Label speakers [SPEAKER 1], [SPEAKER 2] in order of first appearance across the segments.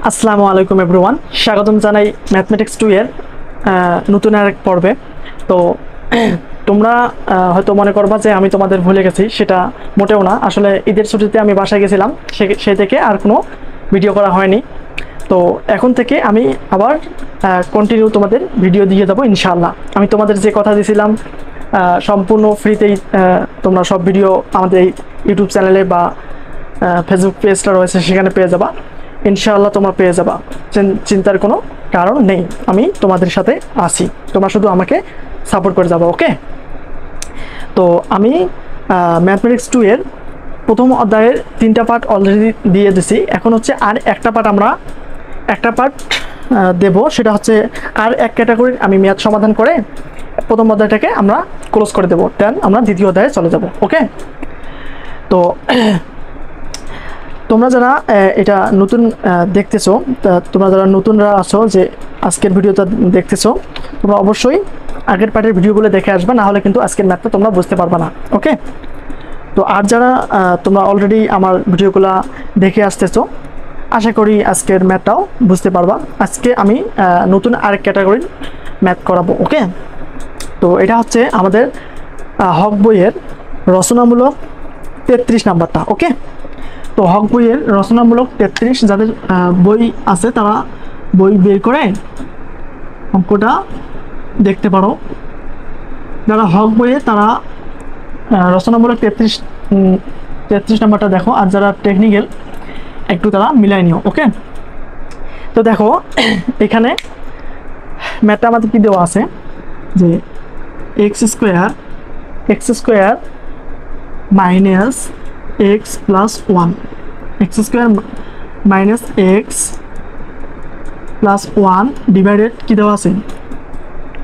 [SPEAKER 1] আসসালামু আলাইকুম এভরিওয়ান, স্বাগতম জানাই ম্যাথমেটিক্স 2 এর নতুন আরেক পর্বে। তো তোমরা হয়তো মনে করবা যে আমি তোমাদের ভুলে গেছি, সেটা মোটেও না। আসলে ঈদের ছুটিতে আমি বাসায় গেছিলাম, সেই থেকে আর কোনো ভিডিও করা হয়নি। তো এখন থেকে আমি আবার কন্টিনিউ তোমাদের ভিডিও দিয়ে দেবো ইনশাআল্লাহ। আমি তোমাদের যে কথা দিয়েছিলাম সম্পূর্ণ ফ্রিতেই তোমরা সব ভিডিও আমাদের এই ইউটিউব চ্যানেলে বা ফেসবুক পেজটা রয়েছে সেখানে পেয়ে যাবা ইনশাআল্লাহ। তোমরা পেয়ে যাবা, চিন্তার কোনো কারণ নেই। আমি তোমাদের সাথে আছি, তোমরা শুধু আমাকে সাপোর্ট করে যাবো। ওকে, তো আমি ম্যাথমেটিক্স 2 এর প্রথম অধ্যায়ের 3টা পার্ট অলরেডি দিয়ে দিছি। এখন হচ্ছে আর একটা পার্ট দেব, সেটা হচ্ছে আর এক ক্যাটাগরির আমি ম্যাথ সমাধান করে প্রথম অধ্যায়টাকে আমরা ক্লোজ করে দেবো, দেন আমরা দ্বিতীয় অধ্যায়ে চলে যাব। ওকে, তো তোমরা যারা এটা নতুন দেখতেছো, তোমরা যারা নতুনরা আছো যে আজকের ভিডিওটা দেখতেছো, তোমরা অবশ্যই আগের পার্টের ভিডিওগুলো দেখে আসবে, না হলে কিন্তু আজকের ম্যাথটা তোমরা বুঝতে পারবে না। ওকে, তো আর যারা তোমরা অলরেডি আমার ভিডিওগুলো দেখে আসতেছো, আশা করি আজকের ম্যাথটাও বুঝতে পারবা। আজকে আমি নতুন আরেক ক্যাটাগরির ম্যাথ করাবো। ওকে, তো এটা হচ্ছে আমাদের হক বইয়ের রচনামূলক 33 নাম্বারটা। ওকে, তো হক বইয়ের রচনামূলক 33 যাদের বই আছে তারা বই বের করে অঙ্কটা দেখতে পারো। যারা হক বইয়ে তারা রচনামূলক 33 নাম্বারটা দেখো, আর যারা টেকনিক্যাল একটু তারা মিলাই নিও। ওকে, তো দেখো এখানে ম্যাথটা আমাদের কি দেওয়া আছে যে x square minus x plus 1, x square minus x plus 1 divided কি দেওয়া আছে,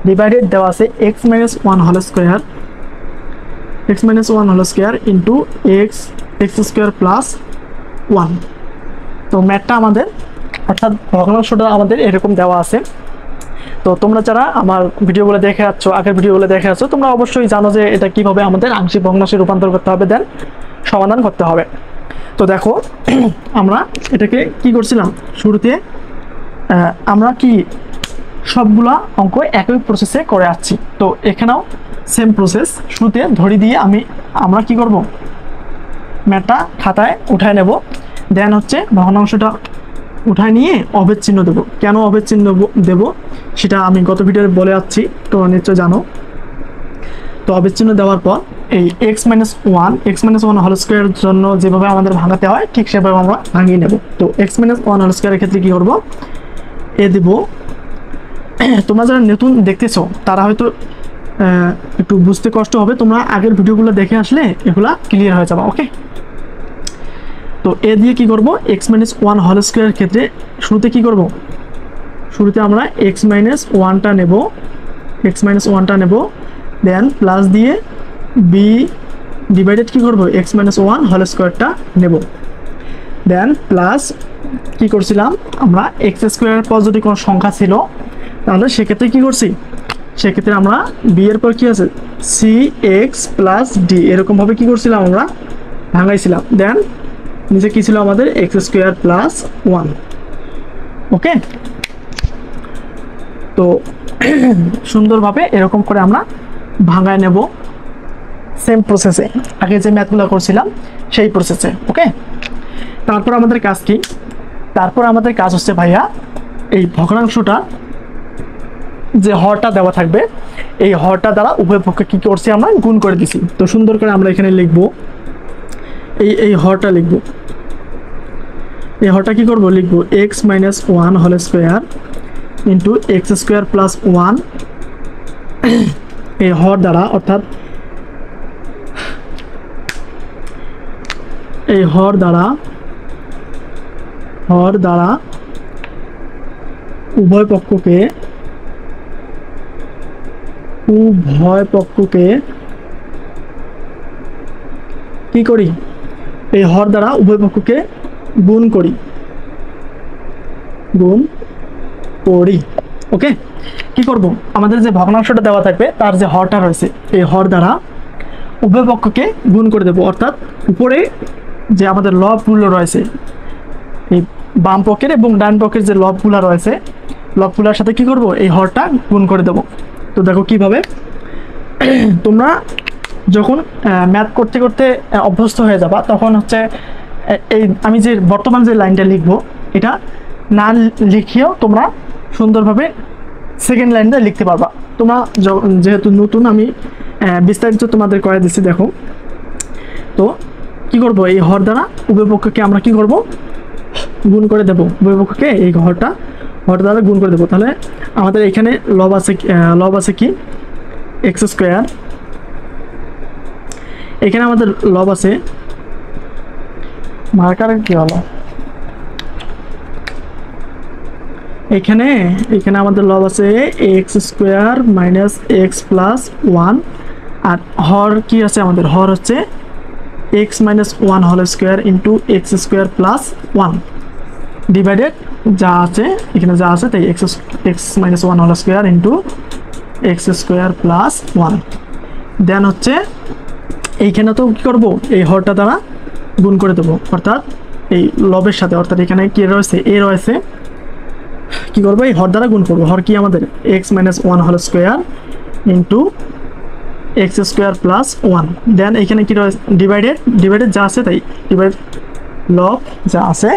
[SPEAKER 1] ডিভাইডেড দেওয়া আছে x minus 1 whole square into x square plus 1। তো ম্যাথটা আমাদের অর্থাৎ ভগ্নাংশটা আমাদের এরকম দেওয়া আছে। তো তোমরা যারা আমার ভিডিওগুলো দেখে আসছো, আগের ভিডিওগুলো দেখে আসছো, তোমরা অবশ্যই জানো যে এটা কিভাবে আমাদের আংশিক ভগ্নাংশে রূপান্তর করতে হবে, দেন সমাধান করতে হবে। তো দেখো আমরা এটাকে কি করছিলাম, শুরুতে আমরা কি সবগুলা অঙ্ক একই প্রসেসে করে আসছি। তো এখানেও সেম প্রসেস, শুরুতে ধরি দিয়ে আমরা কি করব, ম্যাথটা খাতায় উঠায় নেব, দেন হচ্ছে ভগ্নাংশটা উঠায় নিয়ে অভেদ চিহ্ন দেবো। কেন অভেদ চিহ্ন দেব সেটা আমি গত ভিডিওতে বলে যাচ্ছি, তোমরা নিশ্চয় জানো। তো অভেদ চিহ্ন দেওয়ার পর এই এক্স মাইনাস ওয়ান হোল স্কোয়ারের জন্য যেভাবে আমাদের ভাঙাতে হয় ঠিক সেভাবে আমরা ভাঙিয়ে নেব। তো এক্স মাইনাস 1 হোল স্কোয়ারের ক্ষেত্রে কী করবো, এ দেব। তোমরা যারা নতুন দেখতেছো তারা হয়তো একটু বুঝতে কষ্ট হবে, তোমরা আগের ভিডিওগুলো দেখে আসলে এগুলা ক্লিয়ার হয়ে যাবে। ওকে, তো এ দিয়ে কি করব, এক্স মাইনাস 1 হোল স্কোয়ারের ক্ষেত্রে শুরুতে কি করব, শুরুতে আমরা এক্স মাইনাস ওয়ানটা নেব, দেন প্লাস দিয়ে বি ডিভাইডেড কি করব, এক্স মাইনাস 1 হোল স্কোয়ারটা নেব, দেন প্লাস কি করছিলাম আমরা, এক্স স্কোয়ারের পর যদি কোনো সংখ্যা ছিল তাহলে সেক্ষেত্রে কি করছি, সেক্ষেত্রে আমরা বি এর পর কি আছে সি এক্স প্লাস ডি, এরকমভাবে কি করছিলাম আমরা ভাঙাইছিলাম। দেন নিচে কি ছিল আমাদের এক্স স্কোয়ার প্লাস 1। ওকে, তো সুন্দরভাবে এরকম করে আমরা ভাঙায় নেব সেম প্রসেসে, আগে যে ম্যাথগুলো করছিলাম সেই প্রসেসে। ওকে, তারপর আমাদের কাজ কি, তারপর আমাদের কাজ হচ্ছে ভাইয়া এই ভগ্নাংশটা যে হরটা দেওয়া থাকবে এই হরটা দ্বারা উভয় পক্ষে কি করছি আমরা গুণ করে দিছি। তো সুন্দর করে আমরা এখানে লিখব, এই হরটা লিখব, এই হরটা কি করব, লিখব x minus 1 whole square into x square plus 1 এই হর দ্বারা, অর্থাৎ এই হর দ্বারা উভয় পক্ষকে কি করি, এই হর দ্বারা উভয় পক্ষকে গুণ করি। ওকে, কি করব, আমাদের যে ভগ্নাংশটা দেওয়া থাকবে তার যে হরটা রয়েছে এই হর দ্বারা উভয় পক্ষকে গুণ করে দেব। অর্থাৎ উপরে যে আমাদের লবগুলো রয়েছে এই বাম পক্ষের এবং ডান পক্ষের যে লবগুলো রয়েছে লবগুলোর সাথে কি করব, এই হরটা গুণ করে দেব। তো দেখো কিভাবে, তোমরা যখন ম্যাথ করতে করতে অভ্যস্ত হয়ে যাবা তখন হচ্ছে এই আমি যে বর্তমান যে লাইনটা লিখবো এটা না লিখিয়েও তোমরা সুন্দরভাবে সেকেন্ড লাইনটা লিখতে পারবা। তোমরা যেহেতু নতুন, আমি বিস্তারিত তোমাদের করে দিচ্ছি। দেখো তো কি করব, এই হর দ্বারা উভয় পক্ষকে আমরা কি করব, গুণ করে দেব। উভয় পক্ষকে এই হর দ্বারা গুণ করে দেবো। তাহলে আমাদের এখানে লব আছে কি এক্স স্কোয়ার, এখানে আমাদের লব আছে, মার্কার কি হলো, এখানে আমাদের লব আছে x square minus x plus one, আর হর কি আছে আমাদের, হর হচ্ছে x minus one whole square into x square plus one divided যা আছে এখানে যা আছে তাই x minus one whole square into x square plus one. Then হচ্ছে এইখানে তো কী করবো, এই হরটা দ্বারা গুণ করে দেবো, অর্থাৎ এই লবের সাথে, অর্থাৎ এখানে কি রয়েছে, এ রয়েছে, কী করবো, এই হর দ্বারা গুণ করবো। হর কি আমাদের x minus one whole square into x square plus one. Then এখানে কি রয়েছে, ডিভাইডেড যা আছে তাই, ডিভাইড লব যা আছে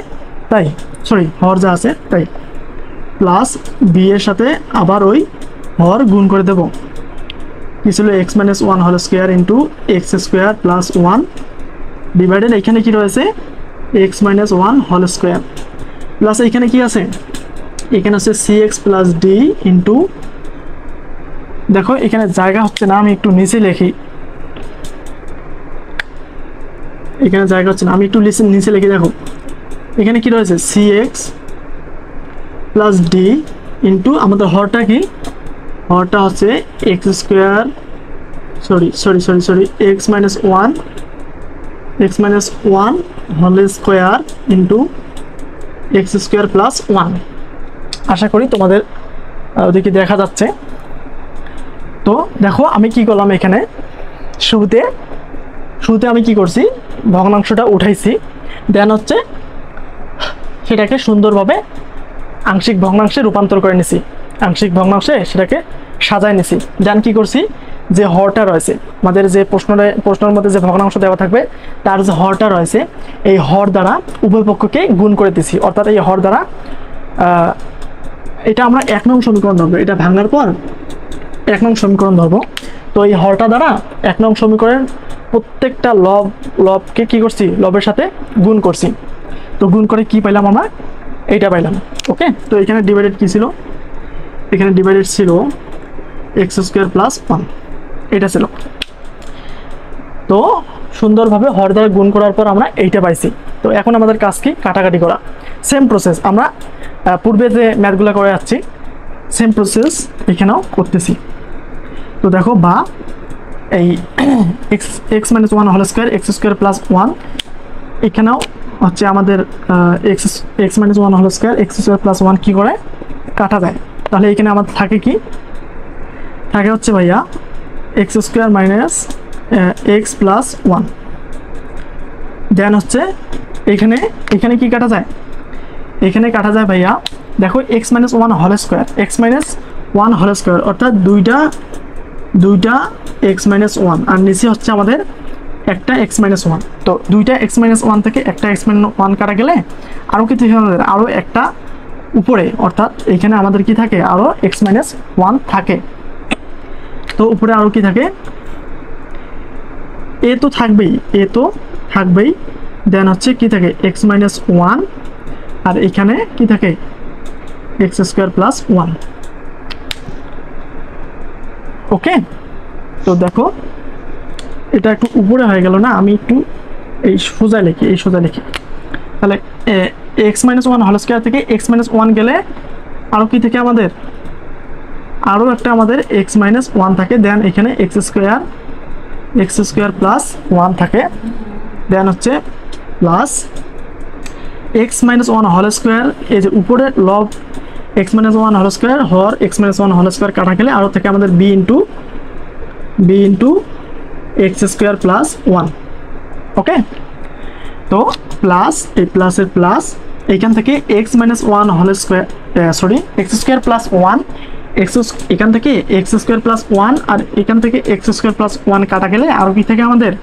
[SPEAKER 1] তাই, সরি হর যা আছে তাই, প্লাস বি এর সাথে আবার ওই হর গুণ করে দেব। কি ছিল, x minus one whole square into x square plus one divided এখানে কি রয়েছে x minus one whole square plus এখানে কি আছে, এখানে হচ্ছে c x plus d into, দেখো এখানে জায়গা হচ্ছে না, আমি একটু নিচে লিখি, এখানে জায়গা হচ্ছে না, আমি একটু নিচে লিখি। দেখো এখানে কি রয়েছে c x plus d into আমাদের হরটা কি, হরটা হচ্ছে x square, sorry x minus one whole square into x square plus one. আশা করি তোমাদের ওদিকে দেখা যাচ্ছে। তো দেখো আমি কি করলাম, এখানে শুরুতে আমি কি করছি, ভগ্নাংশটা উঠাইছি, দেন হচ্ছে সেটাকে সুন্দরভাবে আংশিক ভগ্নাংশে রূপান্তর করে নিছি, আংশিক ভগ্নাংশে সেটাকে সাজায় নিছি। দেন কি করছি, যে হরটা রয়েছে আমাদের যে প্রশ্নের মধ্যে যে ভগ্নাংশ দেওয়া থাকবে তার যে হরটা রয়েছে এই হর দ্বারা উভয় পক্ষকে গুণ করে দিছি। অর্থাৎ এই হর দ্বারা এটা আমরা 1 নং সমীকরণ ধরবো, এটা ভাঙার পর 1 নং সমীকরণ ধরবো। তো এই হরটা দ্বারা 1 নং সমীকরণের প্রত্যেকটা লবকে কি করছি, লবের সাথে গুণ করছি। তো গুণ করে কি পাইলাম, আমরা এইটা পাইলাম। ওকে, তো এখানে ডিভাইডেড কি ছিল, এখানে ডিভাইডেড ছিল এক্স স্কোয়ার প্লাস ওয়ান, এটা ছিল। তো সুন্দরভাবে হর দ্বারা গুণ করার পর আমরা এইটা পাইছি। তো এখন আমাদের কাজ কি, কাটাকাটি করা। সেম প্রসেস আমরা পূর্বে যে ম্যাথগুলো করে যাচ্ছি সেম প্রসেস এখানেও করতেছি। তো দেখো বা এই x minus one whole square x square plus one, এখানেও হচ্ছে আমাদের x minus one whole square x square plus one কী করে কাটা যায়। তাহলে এখানে আমাদের থাকে কি, থাকে হচ্ছে ভাইয়া x square minus x plus one. Then হচ্ছে এখানে কি কাটা যায়, এখানে কাটা যায় ভাইয়া, দেখো x minus one whole square, অর্থাৎ দুইটা এক্স মাইনাস ওয়ান, আর নিচে হচ্ছে আমাদের একটা এক্স মাইনাস ওয়ান। তো দুইটা এক্স মাইনাস ওয়ান থেকে একটা এক্স মাইনাস ওয়ান কাটা গেলে আরও কি থাকে আমাদের, আরও একটা উপরে, অর্থাৎ এখানে আমাদের কি থাকে, আরও এক্স মাইনাস ওয়ান থাকে। তো উপরে আরও কি থাকে, এ তো থাকবেই, দেন হচ্ছে কি থাকে এক্স মাইনাস ওয়ান, আর এখানে কি থাকে x square plus one. Okay, তো দেখো এটা একটু উপরে হয়ে গেল না, আমি একটু এই সোজা লিখি। তাহলে x minus one whole square থেকে এক্স মাইনাস ওয়ান গেলে আরও কি থেকে আমাদের, আরও একটা আমাদের এক্স মাইনাস ওয়ান থাকে। দেন এখানে এক্স স্কোয়ার প্লাস ওয়ান থাকে। দেন হচ্ছে plus x minus one whole square, এই যে উপরে লব x minus one whole square হর x minus one whole square কাটা গেলে আরও থেকে আমাদের b into x square plus one. Okay, তো প্লাস এই প্লাসের প্লাস এখান থেকে x minus one whole square, sorry x square plus one, এখান থেকে এক্স স্কোয়ার প্লাস ওয়ান, আর এখান থেকে এক্স স্কোয়ার প্লাস ওয়ান কাটা গেলে আরও কি থাকে আমাদের,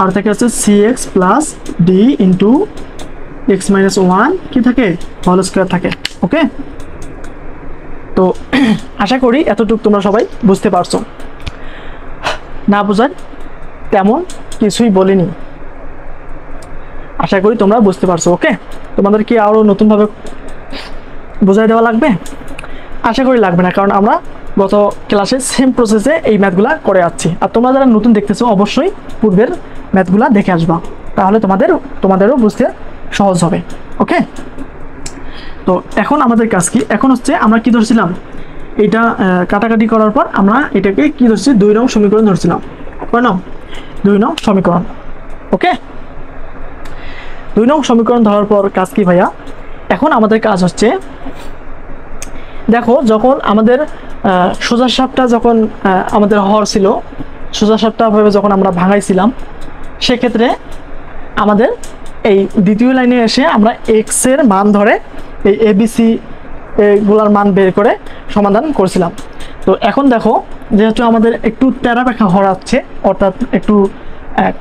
[SPEAKER 1] আর থাকে হচ্ছে c x plus d into x minus one কি থাকে, হোল স্কোয়ার থাকে। ওকে, তো আশা করি এতটুকু তোমরা সবাই বুঝতে পারছো। না বোঝার তেমন কিছুই বলিনি, আশা করি তোমরা বুঝতে পারছো। ওকে, তোমাদের কি আরও নতুনভাবে বোঝাই দেওয়া লাগবে? আশা করি লাগবে না, কারণ আমরা গত ক্লাসে সেম প্রসেসে এই ম্যাথগুলা করে যাচ্ছি। আর তোমরা যারা নতুন দেখতেছো অবশ্যই পূর্বের ম্যাথগুলা দেখে আসবা, তাহলে তোমাদেরও বুঝতে সহজ হবে। ওকে, তো এখন আমাদের কাজ কি, এখন হচ্ছে আমরা কি ধরছিলাম, এটা কাটাকাটি করার পর আমরা এটাকে কি ধরছি, 2 নং সমীকরণ ধরছিলাম। কয় নং? 2 নং সমীকরণ। ওকে, 2 নং সমীকরণ ধরার পর কাজ কি ভাইয়া, এখন আমাদের কাজ হচ্ছে, দেখো যখন আমাদের সোজা সাপটা যখন আমাদের হর ছিল, সোজা সাপটা ভাবে যখন আমরা ভাঙাইছিলাম, সেক্ষেত্রে আমাদের এই দ্বিতীয় লাইনে এসে আমরা এক্স এর মান ধরে এই এবিসি এগুলার মান বের করে সমাধান করছিলাম। তো এখন দেখো যেহেতু আমাদের একটু তেরাবেখা হরাচ্ছে, অর্থাৎ একটু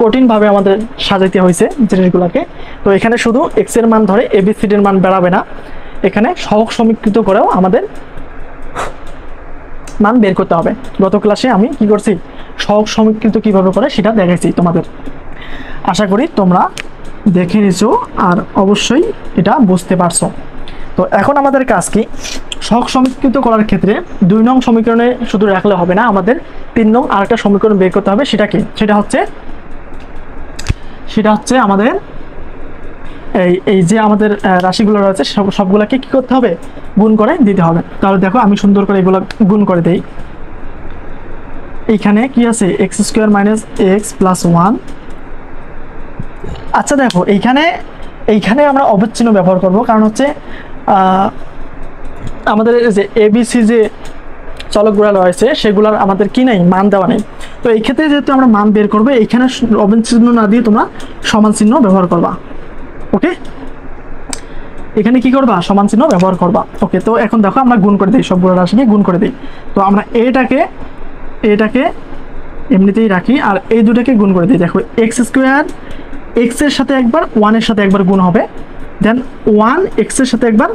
[SPEAKER 1] কঠিনভাবে আমাদের সাজাইতে হয়েছে জিনিসগুলোকে, তো এখানে শুধু এক্স এর মান ধরে এবিসিডির মান বেড়াবে না, এখানে সহগ সমীকৃত করেও আমাদের মান বের করতে হবে। গত ক্লাসে আমি কি করছি, সহগ সমীকৃত কিভাবে করে সেটা দেখাইছি তোমাদের। আশা করি তোমরা দেখে নিছো আর অবশ্যই এটা বুঝতে পারছো। তো এখন আমাদের কাজ কি, সহগ সমীকৃত করার ক্ষেত্রে 2 নং সমীকরণে শুধু রাখলে হবে না, আমাদের 3 নং আরেকটা সমীকরণ বের করতে হবে। সেটা কি, সেটা হচ্ছে আমাদের এই যে আমাদের রাশিগুলো রয়েছে সবগুলোকে কি করতে হবে, গুণ করে দিতে হবে। তাহলে দেখো আমি সুন্দর করে এগুলো গুণ করে দেই। এইখানে কি আছে, x square minus x plus one. আচ্ছা দেখো এইখানে আমরা অবিচ্ছিন্ন ব্যবহার করব, কারণ হচ্ছে আমাদের যে এবিসি যে চলকগুলো রয়েছে সেগুলোর আমাদের কি নেই, মান দেওয়া নেই। তো এই ক্ষেত্রে যেহেতু আমরা মান বের করবো, এইখানে অবিচ্ছিন্ন না দিয়ে তোমরা সমান চিহ্ন ব্যবহার করবা। ওকে, এখানে কি করবা, সমান চিহ্ন ব্যবহার করবা। ওকে, তো এখন দেখো আমরা গুণ করে দিই, সবগুলো রাশিকে গুণ করে দিই। তো আমরা এটাকে এমনিতেই রাখি, আর এই দুটাকে গুণ করে দিই। দেখো এক্স স্কোয়ার এক্স এর সাথে একবার, ওয়ানের সাথে একবার গুণ হবে, দেন ওয়ান এক্স এর সাথে একবার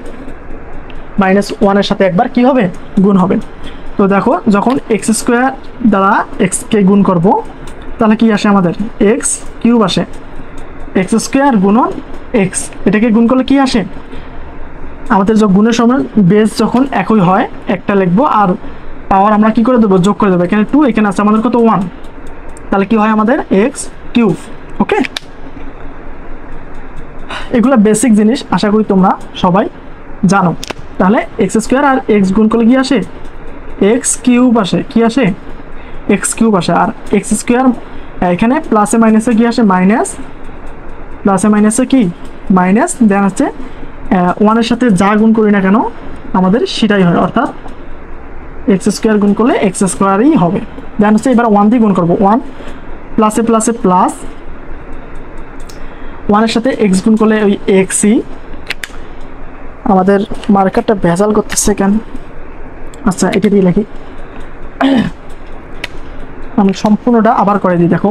[SPEAKER 1] মাইনাস ওয়ানের সাথে একবার কি হবে, গুণ হবে। তো দেখো যখন এক্স স্কোয়ার দ্বারা এক্সকে গুণ করব, তাহলে কি আসে আমাদের, এক্স কিউব আসে। এক্স স্কোয়ার গুণন এক্স, এটাকে গুণ করলে কি আসে আমাদের, গুণের সময় বেস যখন একই হয় একটা লিখবো, আর পাওয়ার আমরা কি করে দেবো, যোগ করে দেবো। এখানে 2, এখানে আছে আমাদের কত, 1, তাহলে কি হয় আমাদের এক্স কিউব। ওকে, এগুলো বেসিক জিনিস, আশা করি তোমরা সবাই জানো। তাহলে এক্স স্কোয়ার আর এক্স গুণ করলে কি আসে, এক্স কিউব আসে। কি আসে, এক্স কিউব আসে। আর এক্স স্কোয়ার এখানে প্লাসে মাইনাসে কি আসে, মাইনাস, প্লাসে মাইনাসে কি মাইনাস, দেন হচ্ছে ওয়ানের সাথে যা গুণ করি না কেন আমাদের সেটাই হয়, অর্থাৎ এক্স স্কোয়ার গুণ করলে এক্স স্কোয়ারই হবে। দেন হচ্ছে এবার 1 দিয়ে গুণ করবো, 1 প্লাসে প্লাসে প্লাস, ওয়ানের সাথে এক্স গুণ করলে ওই এক্সই। আমাদের মার্কারটা ভেজাল করতেছে কেন, আচ্ছা এটা দিয়ে লিখি, আমি সম্পূর্ণটা আবার করে দিই। দেখো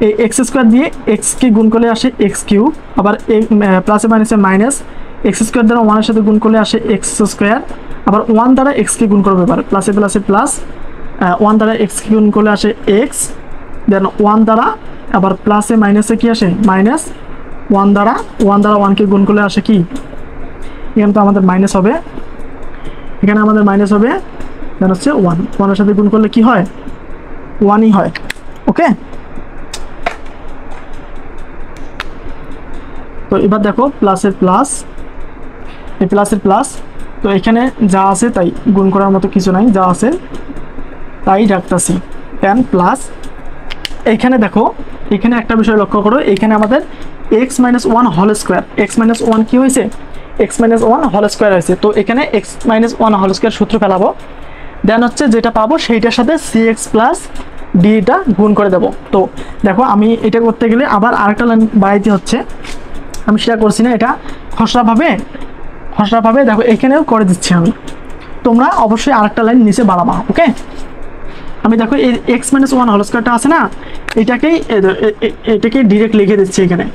[SPEAKER 1] এই এক্স স্কোয়ার দিয়ে এক্সকে গুণ করলে আসে এক্স কিউব, আবার প্লাসে মাইনাসে মাইনাস, এক্স স্কোয়ার দ্বারা ওয়ানের সাথে গুণ করলে আসে এক্স স্কোয়ার, আবার 1 দ্বারা এক্সকে গুণ করবে, এবার প্লাসে প্লাসে প্লাস, 1 দ্বারা এক্সকে গুণ করলে আসে এক্স, দেন 1 দ্বারা আবার প্লাসে মাইনাসে কি আসে মাইনাস, 1 দ্বারা 1কে গুণ করলে আসে কি, এখানে তো আমাদের মাইনাস হবে, এখানে আমাদের মাইনাস হবে, দেন হচ্ছে 1 এর সাথে গুণ করলে কি হয়, 1ই হয়। ওকে, তো এবার দেখো প্লাসের প্লাস, এই প্লাসের প্লাস, তো এখানে যা আছে তাই, গুণ করার মতো কিছু নাই, যা আছে তাই রাখতেছি, 10 প্লাস। এইখানে দেখো, এখানে একটা বিষয় লক্ষ্য করো, এখানে আমাদের x minus 1 whole square, x minus 1 কি হয়েছে, এক্স মাইনাস 1 হোল স্কোয়ার হয়েছে। তো এখানে এক্স মাইনাস 1 হোল স্কোয়ার সূত্র ফেলাবো, দেন হচ্ছে যেটা পাবো সেইটার সাথে সি এক্স প্লাস ডিটা গুণ করে দেব। তো দেখো আমি এটা করতে গেলে আবার আরেকটা লাইন বাড়াইতে হচ্ছে, আমি সেটা করছি না, এটা খসড়াভাবে দেখো এখানেও করে দিচ্ছি আমি। তোমরা অবশ্যই আরেকটা লাইন নিচে বাড়াবা। ওকে, আমি দেখো এই এক্স মাইনাস ওয়ান হোল স্কোয়ারটা আছে না, এটাকে ডিরেক্ট লিখে দিচ্ছি এখানে,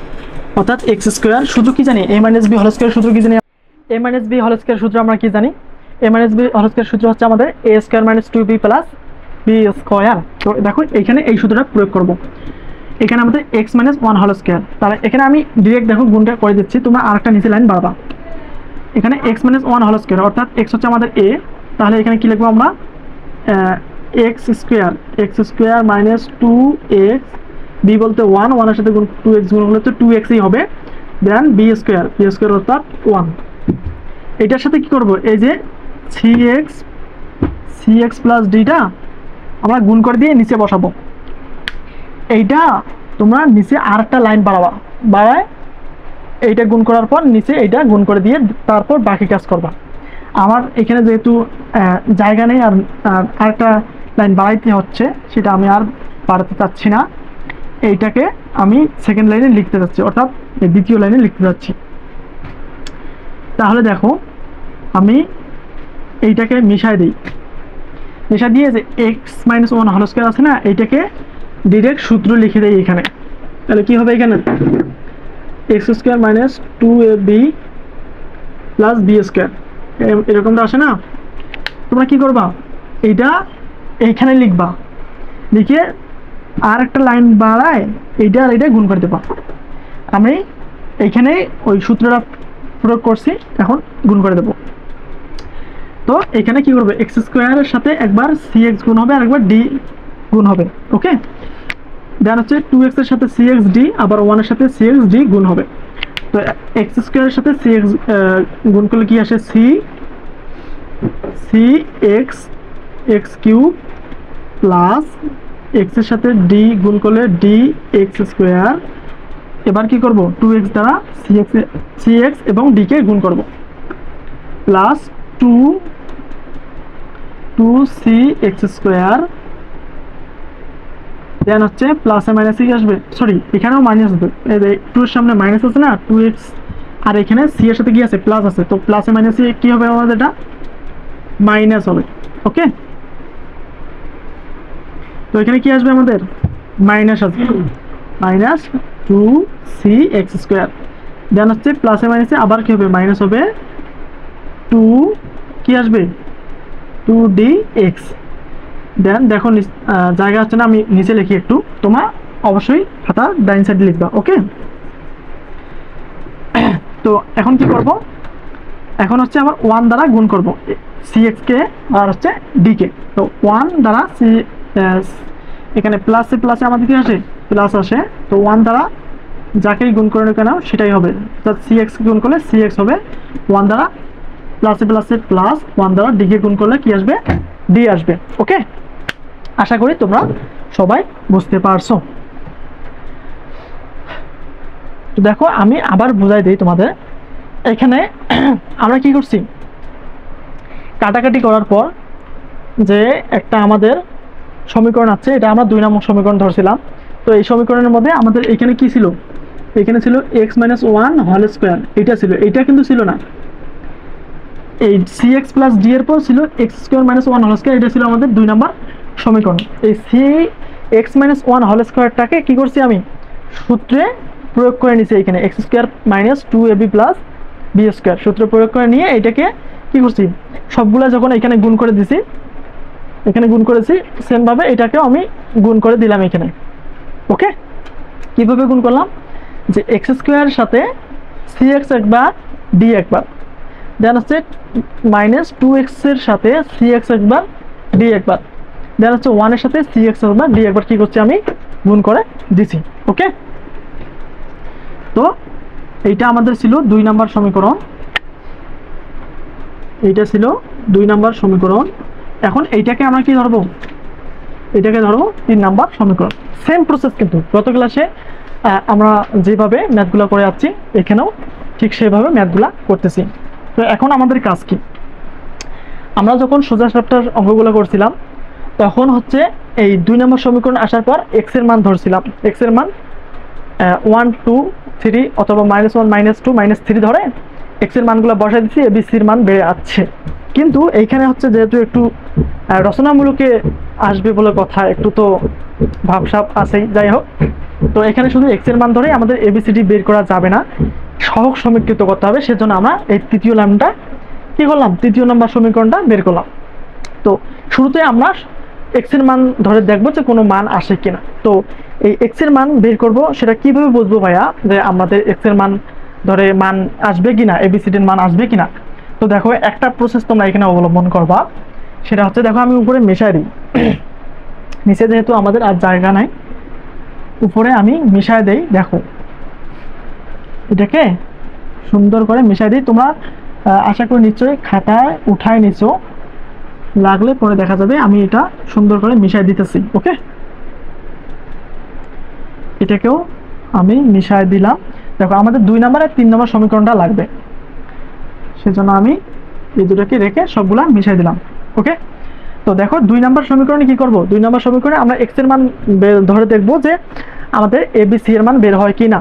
[SPEAKER 1] অর্থাৎ এক্স স্কোয়ার। শুধু কি জানি a minus b whole square সূত্র কি জানি, a minus b whole square সূত্র আমরা কি জানি, a minus b whole square সূত্র হচ্ছে আমাদের a square minus 2b plus b square. তো দেখো এখানে এই সূত্রটা প্রয়োগ করব, এখানে আমাদের x minus one whole square, তাহলে এখানে আমি ডিরেক্ট দেখো গুণটা করে দিচ্ছি, তোমরা আরেকটা নিচে লাইন বাড়বা। এখানে x minus one whole square অর্থাৎ এক্স হচ্ছে আমাদের এ, তাহলে এখানে কি লিখবো আমরা, x square minus 2x, B বলতে 1, 1 এর সাথে 2x গুণ করলে তো 2xই হবে, দেন বি স্কোয়ার অর্থাৎ 1। এটার সাথে কি করব, এই যে cx প্লাস ডিটা আমরা গুণ করে দিয়ে নিচে বসাবো। এইটা তোমরা নিচে আরেকটা লাইন বাড়ায় এইটা গুণ করার পর নিচে এইটা গুণ করে দিয়ে তারপর বাকি কাজ করবা। আমার এখানে যেহেতু জায়গা নেই আর আরেকটা লাইন বাড়াইতে হচ্ছে, সেটা আমি আর বাড়াতে চাচ্ছি না, এইটাকে আমি সেকেন্ড লাইনে লিখতে যাচ্ছি, অর্থাৎ দ্বিতীয় লাইনে লিখতে যাচ্ছি। তাহলে দেখো আমি এইটাকে মিশাই দিই, মিশা দিয়ে যে x minus one whole square আছে না, এইটাকে ডিরেক্ট সূত্র লিখে দেয় এখানে। তাহলে কি হবে এখানে, x square minus 2ab plus b square, এরকমটা আসে না। তোমরা কি করবা, এইটা এইখানে লিখবা, লিখে আর একটা লাইন বাড়ায় এইটা আর এইটা গুণ করে দেবা। আমি এইখানে ওই সূত্রটা প্রয়োগ করছি, এখন গুণ করে দেব। তো এখানে কি করবে, এক্স স্কোয়ারের সাথে একবার সিএক্স গুণ হবে আর একবার ডি গুণ হবে। ওকে, দেন হচ্ছে 2x এর সাথে সিএক্স ডি, আবার 1 এর সাথে সিএক্স ডি গুণ হবে। তো এক্স স্কোয়ারের সাথে সিএক্স গুণ করলে কি আসে, c x cube plus x এর সাথে ডি গুণ করলে ডি এক্স স্কোয়ার। এবার কি করব, 2x দ্বারা সিএক্স এবং ডি কে গুণ করব, প্লাস 2c এক্স স্কোয়ার, দেন হচ্ছে প্লাসে মাইনাসে কি আসবে, সরি এখানেও মাইনাস আসবে, 2 এর সামনে মাইনাস আছে না 2x, আর এখানে সি এর সাথে কি আছে, প্লাস আছে, তো প্লাসে মাইনাসে কি হবে আমাদের, এটা মাইনাস হবে। ওকে, তো এখানে কি আসবে আমাদের, মাইনাস আসবে, মাইনাস 2c এক্স স্কোয়ার, দেন হচ্ছে প্লাসে মাইনাসে আবার কি হবে, মাইনাস হবে 2 কি আসবে 2dx। দেন দেখো জায়গা হচ্ছে না, আমি নিচে লিখি একটু, তোমার অবশ্যই খাতা ডাইন সাইডে লিখবা। ওকে, তো এখন কি করব, এখন হচ্ছে আবার 1 দ্বারা গুণ করব সিএক্স কে আর হচ্ছে ডি কে। তো 1 দ্বারা সি, এখানে প্লাসে প্লাসে আমাদের কি আসে, প্লাস আসে, তো 1 দ্বারা যাকেই গুণ করে কেন সেটাই হবে, অর্থাৎ সিএক্স গুণ করলে সিএক্স হবে, 1 দ্বারা প্লাসে প্লাসে প্লাস, 1 দ্বারা ডি কে গুণ করলে কি আসবে, ডি আসবে। ওকে, আশা করি তোমরা সবাই বুঝতে পারছো। তো দেখো আমি আবার বুঝাই দিই তোমাদের, এখানে আমরা কি করছি, কাটাকাটি করার পর যে একটা আমাদের সমীকরণ আছে, এটা আমরা 2 নম্বর সমীকরণ ধরছিলাম। তো এই সমীকরণের মধ্যে আমাদের এখানে কি ছিল, এখানে ছিল x minus one whole square, এইটা ছিল, এইটা কিন্তু ছিল না, এই সি এক্স প্লাস ডি এর পর ছিল x square minus one whole square, এটা ছিল আমাদের 2 নম্বর সমীকরণ। এই c x minus one whole স্কোয়ারটাকে কি করছি আমি, সূত্রে প্রয়োগ করে নিছি, এখানে x square minus 2ab plus b square সূত্র প্রয়োগ করে নিয়ে এটাকে কি করছি, সবগুলা যখন এখানে গুণ করে দিছি, এখানে গুণ করেছি, সেমভাবে এটাকেও আমি গুণ করে দিলাম এখানে। ওকে, কিভাবে গুণ করলাম, যে এক্স স্কোয়ারের সাথে সি এক্স একবার ডি একবার, দেন হচ্ছে মাইনাস 2x এর সাথে সি এক্স একবার ডি একবার, দেন হচ্ছে 1 এর সাথে সি এক্স একবার ডি একবার কি করছি আমি, গুণ করে দিছি। ওকে, তো এইটা আমাদের ছিল 2 নম্বর সমীকরণ, এইটা ছিল 2 নম্বর সমীকরণ। এখন এইটাকে আমরা কি ধরবো, এটাকে ধরবো 3 নম্বর সমীকরণ। সেম প্রসেস কিন্তু গত ক্লাসে আমরা যেভাবে ম্যাথগুলো করে যাচ্ছি, এখানেও ঠিক সেভাবে ম্যাথগুলো করতেছি। তো এখন আমাদের কাজ কি, আমরা যখন সোজা সাপটার অঙ্কগুলো করছিলাম তখন হচ্ছে এই 2 নম্বর সমীকরণ আসার পর x এর মান ধরছিলাম, x এর মান 1 2 3 অথবা -1 -2 -3 ধরে x এর মানগুলো বসাই দিচ্ছি, abc এর মান বেড়ে যাচ্ছে। কিন্তু এইখানে হচ্ছে যেহেতু একটু রচনামূলকে আসবে বলে কথা, একটু তো ভাবসাব আছেই, যাই হোক। তো এখানে শুধু x এর মান ধরে আমাদের abcd বের করা যাবে না, সহগ সমীকৃত করতে হবে। সেজন্য আমরা এই তৃতীয় লাইনটা কি করলাম, তৃতীয় নম্বর সমীকরণটা বের করলাম। তো শুরুতে আমরা x এর মান ধরে দেখবো যে কোনো মান আসে কিনা। তো এই x এর মান বের করব, সেটা কিভাবে বুঝবো ভাইয়া যে আমাদের x এর মান ধরে মান আসবে কিনা, abcd এর মান আসবে কিনা। তো দেখো একটা প্রসেস তোমরা এখানে অবলম্বন করবা, সেটা হচ্ছে দেখো আমি উপরে মিশাই দিই, নিচে যেহেতু আমাদের আর জায়গা নাই, উপরে আমি মিশাই দেই। দেখো এটাকে সুন্দর করে মিশাই দিই। তোমরা আশা করি নিশ্চয়ই খাতায় উঠায় নিছো, লাগলে পরে দেখা যাবে। আমি এটা সুন্দর করে মিশাই দিতেছি। ওকে, এটাকেও আমি মিশাই দিলাম। দেখো আমাদের 2 নম্বর আর 3 নম্বর সমীকরণটা লাগবে, সেজন্য আমি এই দুটোকে রেখে সবগুলা মিশাই দিলাম। ওকে, তো দেখো 2 নম্বর সমীকরণে কি করব, 2 নম্বর সমীকরণে আমরা x এর মান ধরে দেখব যে আমাদের abc এর মান বের হয় কিনা।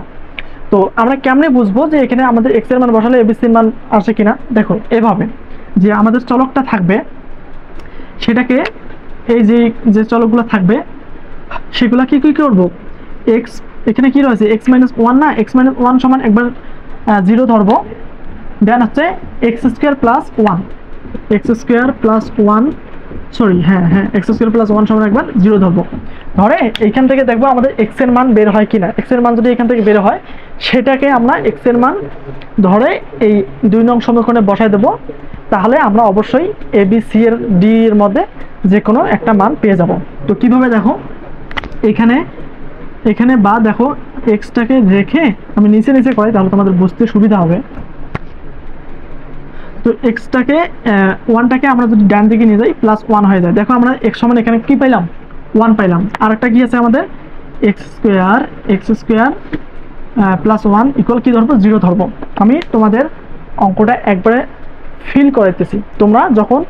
[SPEAKER 1] তো আমরা কেমনে বুঝবো যে এখানে আমাদের x এর মান বসালে abc এর মান আসে কিনা। দেখো এভাবে যে আমাদের চলকটা থাকবে, সেটাকে এই যে চলকগুলো থাকবে সেগুলা কি করব, x এখানে কি রয়েছে x - 1 না, x - 1 সমান একবার 0 ধরবো, দেন হচ্ছে x² + 1, x² + 1 সরি হ্যাঁ x² + 1 সমান একবার 0 ধরবো। ধরে এইখান থেকে দেখবো আমাদের x এর মান বের হয় কিনা। x এর মান যদি এখান থেকে বের হয়, সেটাকে আমরা x এর মান ধরে এই 2 নং সমীকরণে বসাই দেব। তাহলে আমরা অবশ্যই abc এর d এর মধ্যে যে কোনো একটা মান পেয়ে যাব। তো কিভাবে দেখো, এখানে বা দেখো x-টাকে রেখে আমি নিচে নিচে করাই, তাহলে তোমাদের বুঝতে সুবিধা হবে। তো x-টাকে 1টাকে আমরা যদি ডান দিকে নিয়ে যাই +1 হয়ে যায়। দেখো আমরা x সমান এখানে কি পাইলাম, 1 পাইলাম। আর একটা কি আছে আমাদের, x² + 1 ইকুয়াল কি ধরবো, 0 ধরবো। আমি তোমাদের অঙ্কটা একবারে ফিল করাইতেছি, তোমরা যখন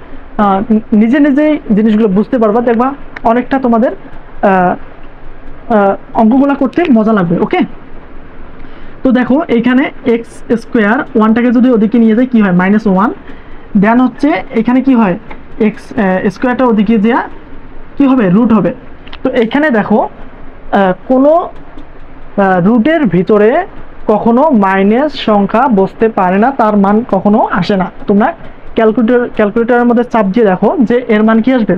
[SPEAKER 1] নিজে নিজেই জিনিসগুলো বুঝতে পারবা, দেখবা অনেকটা তোমাদের অঙ্কগুলো করতে মজা লাগবে। ওকে, তো দেখো এইখানে x² 1টাকে যদি ওদিকে নিয়ে যায় কি হয়, -1। দেন হচ্ছে এখানে কি হয়, x² ওদিকে দেওয়া কি হবে, রুট হবে। তো এখানে দেখো কোনো রুটের ভিতরে কখনো মাইনাস সংখ্যা বসতে পারে না, তার মান কখনো আসে না। তোমরা ক্যালকুলেটরের মধ্যে চাপ দিয়ে দেখো যে এর মান কি আসবে,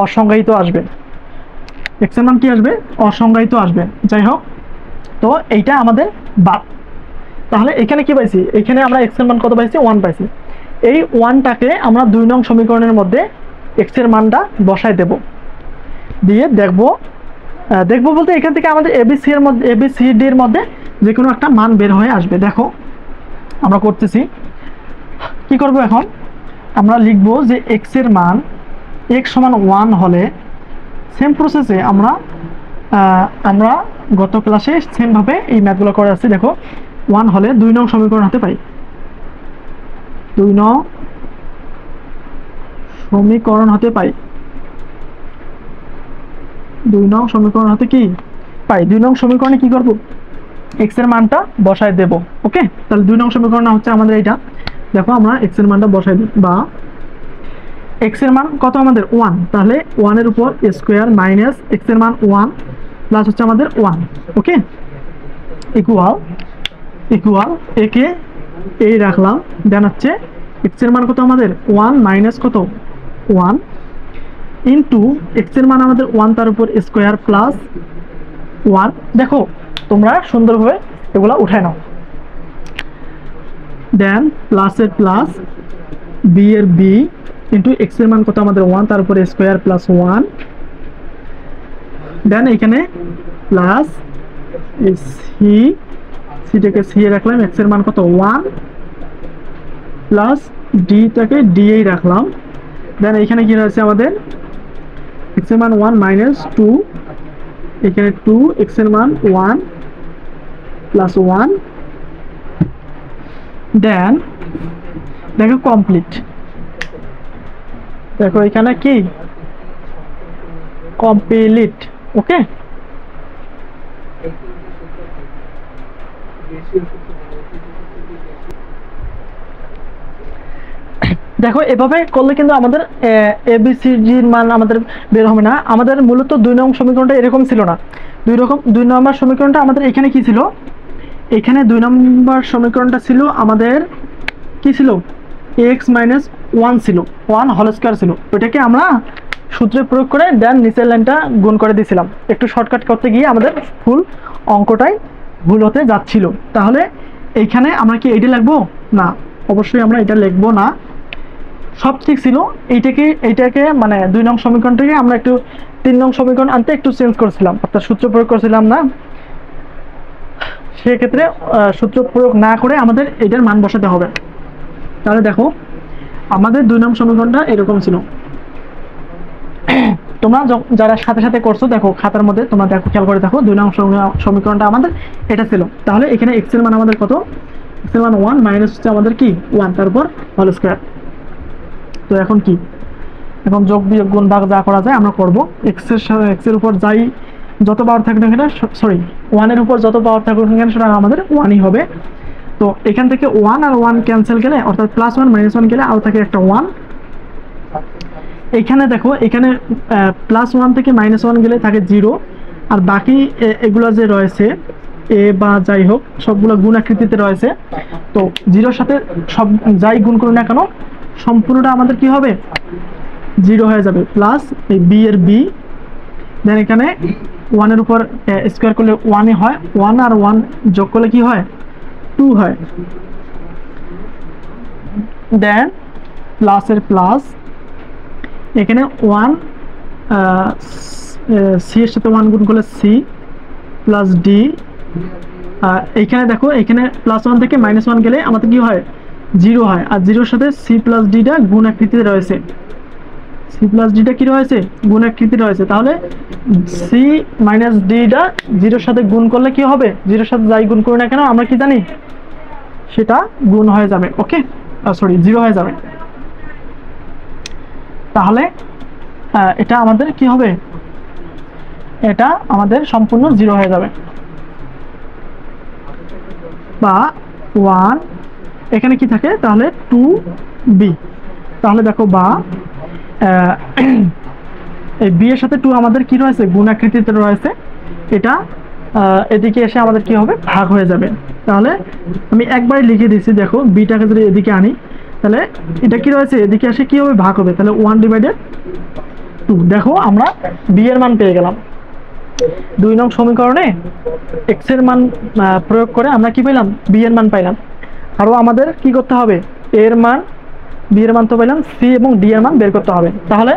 [SPEAKER 1] অসংজ্ঞায়িত আসবে। x এর মান কি আসবে, অসংজ্ঞায়িত আসবে। যাই হোক, তো এইটা আমাদের বাদ। তাহলে এখানে কি পাইছি, এখানে আমরা x এর মান কত পাইছি, 1 পাইছি। এই 1টাকে আমরা 2 নং সমীকরণের মধ্যে x এর মানটা বসাই দেব, দিয়ে দেখবো বলতে এখান থেকে আমাদের abcd এর মধ্যে যে কোনো একটা মান বের হয়ে আসবে। দেখো আমরা করতেছি, কি করব, এখন আমরা লিখব যে x এর মান x সমান 1 হলে সেম প্রসেসে আমরা গত ক্লাসে সেম ভাবে এই ম্যাথগুলো করে আসছি। দেখো 1 হলে 2 নং সমীকরণ হতে পাই, 2 নং সমীকরণ হতে পাই, 2 নং সমীকরণ হতে কি পাই, 2 নং সমীকরণে কি করব, x এর মানটা বসায় দেব। ওকে, তাহলে 2 নং সমীকরণ হচ্ছে আমাদের এইটা। দেখো আমরা x এর মানটা বসাই দিই, বা x এর মান কত আমাদের 1, তাহলে 1 এর উপর স্কয়ার মাইনাস x এর মান 1 প্লাস হচ্ছে আমাদের 1। ওকে, ইকুয়াল একে এই রাখলাম। দেন হচ্ছে x এর মান কত আমাদের 1 মাইনাস কত 1 ইনটু x এর মান আমাদের 1 তার উপর স্কয়ার প্লাস 1। দেখো তোমরা সুন্দরভাবে এগুলা উঠায় নাও। দেন প্লাসের প্লাস, বি এর বি ইন্টু এক্স এর মান কত আমাদের 1 তার উপরে স্কয়ার প্লাস 1। দেন এখানে প্লাস সিটাকে সি এ রাখলাম, এক্স এর মান কত 1 প্লাস ডিটাকে ডি এই রাখলাম। দেন এখানে কি রয়েছে আমাদের এক্স এর মান 1 মাইনাস 2, এখানে 2, এক্স এর মান 1 প্লাস 1। দেন দেখো কমপ্লিট, দেখো এখানে কি কমপ্লিট। ওকে, দেখো এভাবে করলে কিন্তু আমাদের এবিসিডির মান আমাদের বের হবে না। আমাদের মূলত 2 নং সমীকরণটা এরকম ছিল না। 2 নম্বর সমীকরণটা আমাদের এখানে কি ছিল, এখানে 2 নম্বর সমীকরণটা ছিল আমাদের কি ছিল, এক্স মাইনাস 1 ছিল, 1 হোল স্কোয়ার ছিল। ওইটাকে আমরা সূত্রে প্রয়োগ করে দেন নিচের লাইনটা গুণ করে দিয়েছিলাম। একটু শর্টকাট করতে গিয়ে আমাদের ফুল অঙ্কটাই ভুল হতে যাচ্ছিল। তাহলে এইখানে আমরা কি এইটা লিখবো না, অবশ্যই আমরা এটা লিখবো না, সব ঠিক ছিল। এইটাকে মানে 2 নং সমীকরণ থেকে আমরা একটু 3 নং সমীকরণ আনতে একটু চেঞ্জ করছিলাম, অর্থাৎ সূত্র প্রয়োগ করছিলাম না। সেক্ষেত্রে সূত্র প্রয়োগ না করে আমাদের এটার মান বসাতে হবে। তাহলে দেখো আমাদের 2 নং সমীকরণটা এরকম ছিল। তোমরা যারা সাথে সাথে করছো দেখো খাতার মধ্যে তোমরা দেখো, খেয়াল করে দেখো 2 নং সমীকরণটা আমাদের এটা ছিল। তাহলে এখানে এক্স এর মান আমাদের কত, এক্স এর মান 1 মাইনাস হচ্ছে আমাদের কি 1, তারপর হোল স্কয়ার। তো এখন কি, এখন যোগ বিয়োগ গুণ ভাগ যা করা যায় আমরা করব। এক্স এর উপর যাই যত পাওয়ার থাকবে না কেন, সরি 1 এর উপর যত পাওয়ার থাকবে না কেন সেটা আমাদের 1ই হবে। তো এখান থেকে 1 আর 1 ক্যান্সেল গেলে, অর্থাৎ +1 -1 গেলে আর থাকে একটা 1। এখানে দেখো এখানে +1 থেকে -1 গেলে থাকে 0, আর বাকি এগুলো যে রয়েছে এ বা যাই হোক সবগুলো গুণ আকৃতিতে রয়েছে। তো 0-র সাথে সব যাই গুণ করুন না কেন সম্পূর্ণটা আমাদের কি হবে, 0 হয়ে যাবে। প্লাস এই বি এর বি, দেন এখানে 1 এর উপর স্কোয়ার করলে 1ই হয়, 1 আর 1 যোগ করলে কি হয় 2 হয়। দেন প্লাসের প্লাস, এখানে 1 সি এর সাথে 1 গুণ করলে সি প্লাস ডি। এইখানে দেখো এখানে +1 থেকে -1 গেলে আমাদের কি হয় 0 হয়, আর 0-র সাথে সি প্লাস ডিটা গুণ আকৃতিতে রয়েছে, সি প্লাস ডিটা কি রয়েছে গুণ আকৃতি রয়েছে। তাহলে সি মাইনাস ডিটা 0-র সাথে গুণ করলে কি হবে, 0-র সাথে যাই গুণ করি না কেন আমরা কি জানি সেটা গুণ হয়ে যাবে। ওকে, সরি 0 হয়ে যাবে। তাহলে এটা আমাদের কি হবে, এটা আমাদের সম্পূর্ণ 0 হয়ে যাবে, বা 1 এখানে কি থাকে তাহলে 2b। তাহলে দেখো বা এই বি এর সাথে 2 আমাদের কি রয়েছে গুণ আকৃতিতে রয়েছে, এটা এদিকে এসে আমাদের কি হবে ভাগ হয়ে যাবে। তাহলে আমি একবারই লিখে দিচ্ছি, দেখো বিটাকে যদি এদিকে আনি তাহলে এটা কি রয়েছে এদিকে এসে কি হবে ভাগ হবে, তাহলে 1/2। দেখো আমরা বি এর মান পেয়ে গেলাম। 2 নং সমীকরণে এক্স এর মান প্রয়োগ করে আমরা কি পেলাম বি এর মান পাইলাম। আরও আমাদের কি করতে হবে, এ এর মান বি এর মান তো পাইলাম, সি এবং ডি এর মান বের করতে হবে। তাহলে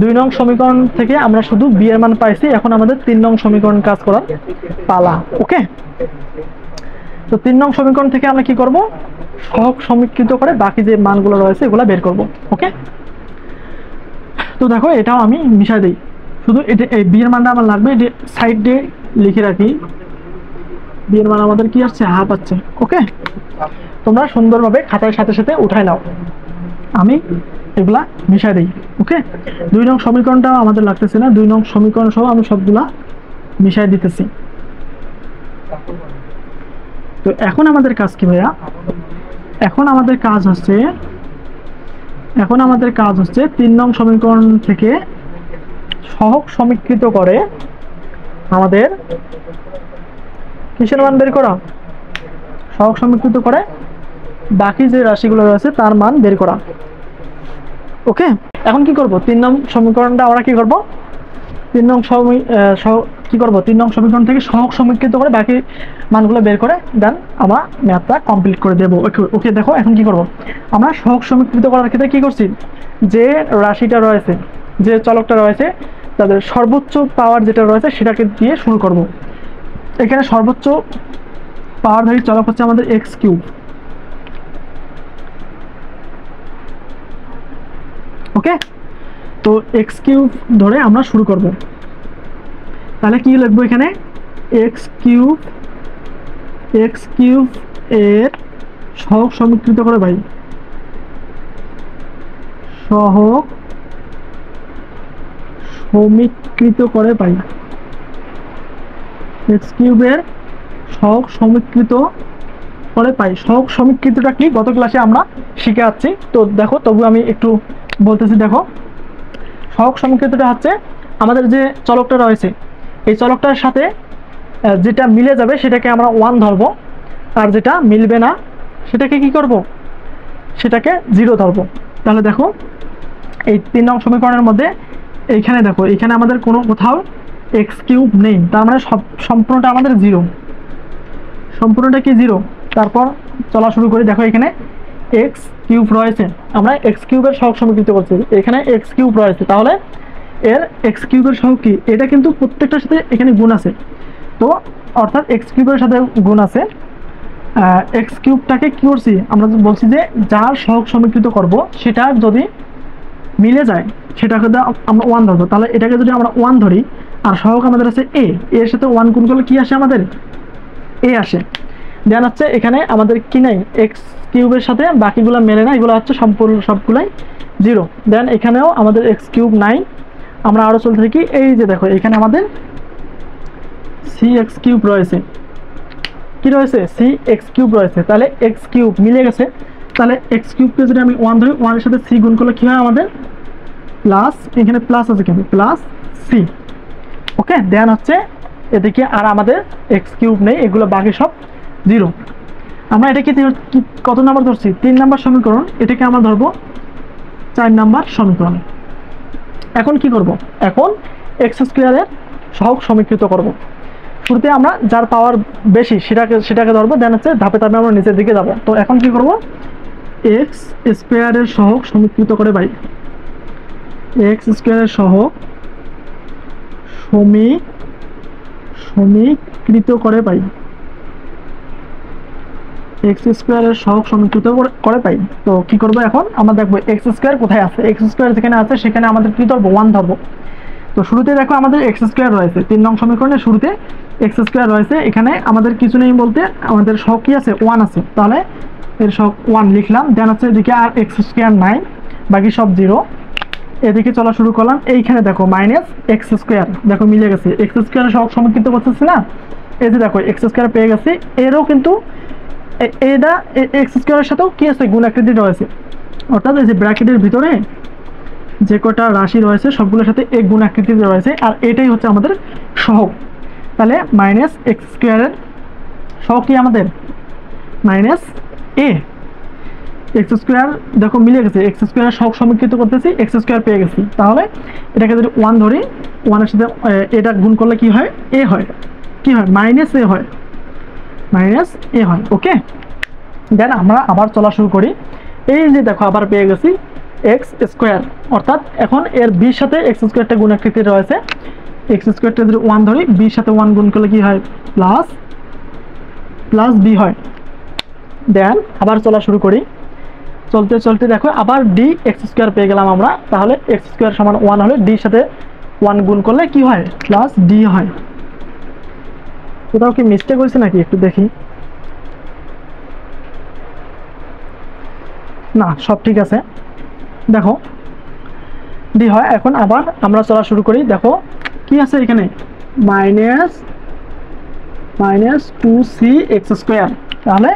[SPEAKER 1] 2 নং সমীকরণ থেকে আমরা শুধু বি এর মান পাইছি, এখন আমাদের 3 নং সমীকরণ কাজ করার পালা। ওকে, তো 3 নং সমীকরণ থেকে আমরা কি করব, সহগ সমীকৃত করে বাকি যে মানগুলো রয়েছে এগুলো বের করব। ওকে, তো দেখো এটাও আমি মিশাই দিই, শুধু এটা এই বি এর মানটা আমার লাগবে, এটি সাইড দিয়ে লিখে রাখি। বি এর মান আমাদের কি আসছে হাফ আসছে। ওকে, তোমরা সুন্দরভাবে খাতার সাথে সাথে উঠাই নাও, আমি এগুলা মিশাই দিই। ওকে, 2 নং সমীকরণটাও আমাদের লাগতেছে না, 2 নং সমীকরণ সহ আমি সবগুলা মিশাই দিতেছি। তো এখন আমাদের কাজ কি ভাইয়া, এখন আমাদের কাজ হচ্ছে 3 নং সমীকরণ থেকে সহগ সমীকৃত করে আমাদের কিসের মান বের করা, সহগ সমীকৃত করে বাকি যে রাশিগুলো রয়েছে তার মান বের করা। ওকে, এখন কি করব, 3 নং সমীকরণটা আমরা কি করব, 3 নং সমীকরণ থেকে সহগ সমীকৃত করে বাকি মানগুলো বের করে দেন আমরা ম্যাথটা কমপ্লিট করে দেব। ওকে, দেখো এখন কি করব, আমরা সহগ সমীকৃত করার ক্ষেত্রে কি করছি, যে রাশিটা রয়েছে যে চলকটা রয়েছে তাদের সর্বোচ্চ পাওয়ার যেটা রয়েছে সেটাকে দিয়ে শুরু করব। এখানে সর্বোচ্চ পাওয়ারধারী চলক হচ্ছে আমাদের x3। ওকে, তো x3 ধরে আমরা শুরু করব। তাহলে কি লিখবো এখানে, x3 এর সহগ সমীকৃত করে ভাই, সহগ সমীকৃত করে পাই। এক্স কিউবের সহগ সমীকৃত করে পাই। সহগ সমীকৃতটা কি গত ক্লাসে আমরা শিখে যাচ্ছি, তো দেখো তবু আমি একটু বলতেছি। দেখো সহগ সমীকৃতটা হচ্ছে আমাদের যে চলকটা রয়েছে এই চলকটার সাথে যেটা মিলে যাবে সেটাকে আমরা 1 ধরবো, আর যেটা মিলবে না সেটাকে কি করব, সেটাকে 0 ধরবো। তাহলে দেখো এই 3 নং সমীকরণের মধ্যে এইখানে দেখো এখানে আমাদের কোনো কোথাও এক্স কিউব নেই, তার মানে সম্পূর্ণটা আমাদের 0, সম্পূর্ণটা কি 0। তারপর চলা শুরু করি। দেখো এখানে এক্স কিউব রয়েছে, আমরা এক্স কিউবের সহগ সমীকৃত করছি, এখানে এক্স কিউব রয়েছে, তাহলে এর এক্স কিউবের সহগ কি, এটা কিন্তু প্রত্যেকটার সাথে এখানে গুণ আছে, তো অর্থাৎ এক্স কিউবের সাথে গুণ আছে। এক্স কিউবটাকে কি করছি, আমরা বলছি যে যার সহগ সমীকৃত করব সেটা যদি মিলে যায় সেটাকে আমরা 1 ধরবো। তাহলে এটাকে যদি আমরা 1 ধরি আর সহগ আমাদের আছে এ, এর সাথে 1 গুণ করলে কি আসে, আমাদের এ আসে। দেন হচ্ছে এখানে আমাদের কি নাই, এক্স কিউবের সাথে বাকিগুলো মেলে না, এগুলো হচ্ছে সম্পূর্ণ সবগুলাই 0। দেন এখানেও আমাদের এক্স কিউব নাই, আমরা আরও চলতে থাকি। এই যে দেখো এখানে আমাদের সি এক্স কিউব রয়েছে, কি রয়েছে, সি এক্স কিউব রয়েছে, তাহলে এক্স কিউব মিলে গেছে। তাহলে এক্স কিউবকে যদি আমি 1 ধরি, 1 এর সাথে সি গুণ করলে কি হয় আমাদের প্লাস, এখানে প্লাস আছে কিন্তু প্লাস সি। ওকে, দেন হচ্ছে এদিকে আর আমাদের এক্স কিউব নেই, এগুলো বাকি সব 0। আমরা এটাকে কত নাম্বার ধরছি, 3 নাম্বার সমীকরণ, এটাকে আমরা ধরবো 4 নাম্বার সমীকরণ। এখন কি করব, এখন এক্স স্কোয়ারের সহগ সমীকৃত করব। শুরুতে আমরা যার পাওয়ার বেশি সেটাকে ধরবো, দেন হচ্ছে ধাপে ধাপে আমরা নিচের দিকে যাব। তো এখন কি করব, এক্স স্কোয়ারের সহগ সমীকৃত করে পাই, এক্স স্কোয়ারের সহগ সমীকৃত করে পাই, এক্স স্কোয়ারের সহগ সমীকৃত করে পাই। তো কি করব, এখন আমরা দেখবো এক্স স্কোয়ার কোথায় আছে, এক্স স্কোয়ার যেখানে আছে সেখানে আমাদের কি ধরবো, 1 ধরবো। তো শুরুতে দেখো আমাদের এক্স স্কোয়ার রয়েছে, 3 নং সমীকরণের শুরুতে এক্স স্কোয়ার রয়েছে, এখানে আমাদের কিছু নেই বলতে আমাদের সহগ কি আছে, 1 আছে, তাহলে এর সহগ 1 লিখলাম। দেন হচ্ছে এদিকে আর এক্স স্কোয়ার নাই, বাকি সব 0। এদিকে চলা শুরু করলাম, এইখানে দেখো মাইনাস এক্স স্কোয়ার, দেখো মিলে গেছে, এক্স স্কোয়ারের সহগ সমীকৃত করতেছি না, এই যে দেখো এক্স স্কোয়ার পেয়ে গেছি। এরও কিন্তু এটা এক্স স্কোয়ারের সাথেও কি আছে, গুণ আকৃতি রয়েছে, অর্থাৎ এই যে ব্র্যাকেটের ভিতরে যে কটা রাশি রয়েছে সবগুলোর সাথে এক গুণ আকৃতি রয়েছে, আর এটাই হচ্ছে আমাদের সহগ। তাহলে মাইনাস এক্স স্কোয়ারের সহগ কি আমাদের মাইনাস এ, এক্স স্কোয়ার দেখো মিলে গেছে, এক্স স্কোয়ারের সহগ সমীকৃত করতেছি, এক্স স্কোয়ার পেয়ে গেছি। তাহলে এটাকে যদি 1 ধরি, 1 এর সাথে এটা গুণ করলে কি হয়, এ হয়, কি হয় মাইনাস এ হয়, মাইনাস এ হয়। ওকে, দেন আমরা আবার চলা শুরু করি। এই যে দেখো আবার পেয়ে গেছি এক্স স্কোয়ার, অর্থাৎ এখন এর বির সাথে এক্স স্কোয়ারটা গুণ আকৃতি রয়েছে, এক্স স্কোয়ারটা যদি 1 ধরি, বির সাথে 1 গুণ করলে কি হয়, প্লাস বি হয়। দেন আবার চলা শুরু করি, চলতে চলতে দেখো আবার ডি এক্স স্কোয়ার পেয়ে গেলাম আমরা। তাহলে এক্স স্কোয়ার সমান 1 হলে ডির সাথে 1 গুণ করলে কি হয়, প্লাস ডি হয়। কোথাও কি মিস্টেক হয়েছে নাকি একটু দেখি, না সব ঠিক আছে, দেখো ডি হয়। এখন আবার আমরা চলা শুরু করি, দেখো কি আছে এখানে মাইনাস 2c এক্স স্কোয়ার, তাহলে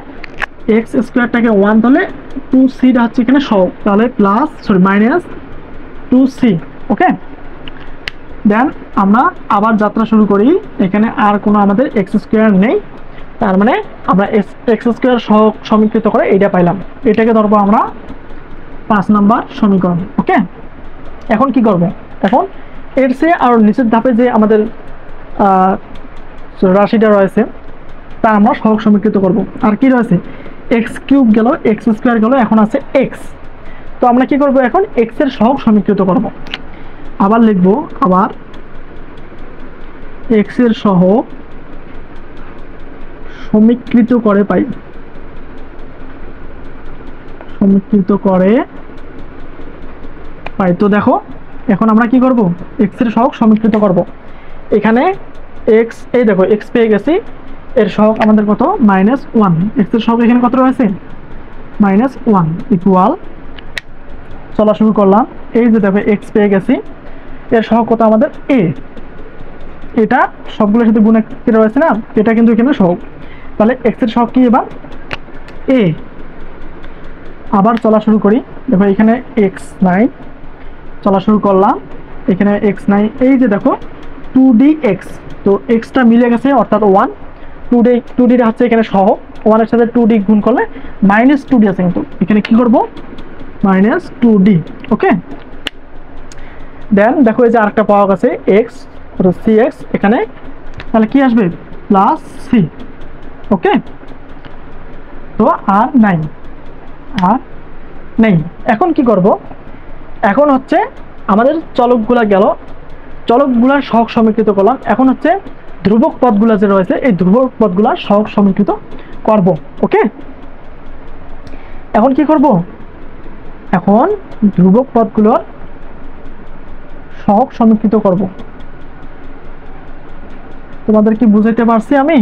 [SPEAKER 1] এক্স স্কোয়ারটাকে 1 ধরলে 2cটা হচ্ছে এখানে সহগ, তাহলে মাইনাস 2c। ওকে, দেন আমরা আবার যাত্রা শুরু করি, এখানে আর কোনো আমাদের এক্স স্কোয়ার নেই, তার মানে আমরা এক্স স্কোয়ার সহগ সমীকৃত করে এইটা পাইলাম, এটাকে ধরবো আমরা 5 নাম্বার সমীকরণ। ওকে, এখন কি করব, এখন এর চেয়ে আর নিচের ধাপে যে আমাদের রাশিটা রয়েছে তা আমরা সহগ সমীকৃত করব। আর কি রয়েছে, এক্স কিউব গেল, এক্স স্কোয়ার গেল, এখন আছে এক্স। তো আমরা কি করব, এখন এক্স এর সহগ সমীকৃত করব। আবার লিখব, আবার এক্স এর সহগ সমীকৃত করে পাই, সমীকৃত করে পাই। তো দেখো এখন আমরা কি করব, এক্স এর সহগ সমীকৃত করব। এখানে এক্স, এই দেখো এক্স পেয়ে গেছি, এর সহগ আমাদের কত, -1, এক্স এর সহগ এখানে কত রয়েছে, -1 ইকুয়াল, চলা শুরু করলাম। এই যে দেখো এক্স পেয়ে গেছি, এর সহগ কত আমাদের এ, এটা সবগুলোর সাথে গুণ রয়েছে না, এটা কিন্তু এখানে সহগ। তাহলে এক্স এর সহগ কি এবার এ। আবার চলা শুরু করি, দেখো এখানে এক্স নাই, চলা শুরু করলাম, এখানে এক্স নাই, এই যে দেখো 2dx, তো এক্সটা মিলে গেছে অর্থাৎ 1, 2d হচ্ছে এখানে সহগ, 1 এর সাথে 2d গুণ করলে -2d আছে, কিন্তু এখানে কি করব -2d। ওকে, দেন দেখো এই যে আরেকটা পাওয়া গেছে এক্স, cx এখানে, তাহলে কি আসবে প্লাস সি। ওকে, তো আর নাই, আর নেই। এখন কি করব, এখন হচ্ছে আমাদের চলকগুলা গেল, চলকগুলার সহগ সমীকৃত করলাম, এখন হচ্ছে ধ্রুবক পদগুলা যে রয়েছে এই ধ্রুবক পদগুলা সহগ সমীকৃত করব। ওকে, এখন কি করব, এখন ধ্রুবক পদগুলোর সহগ সমীকৃত করব। তোমাদের কি বুঝাইতে পারছি আমি?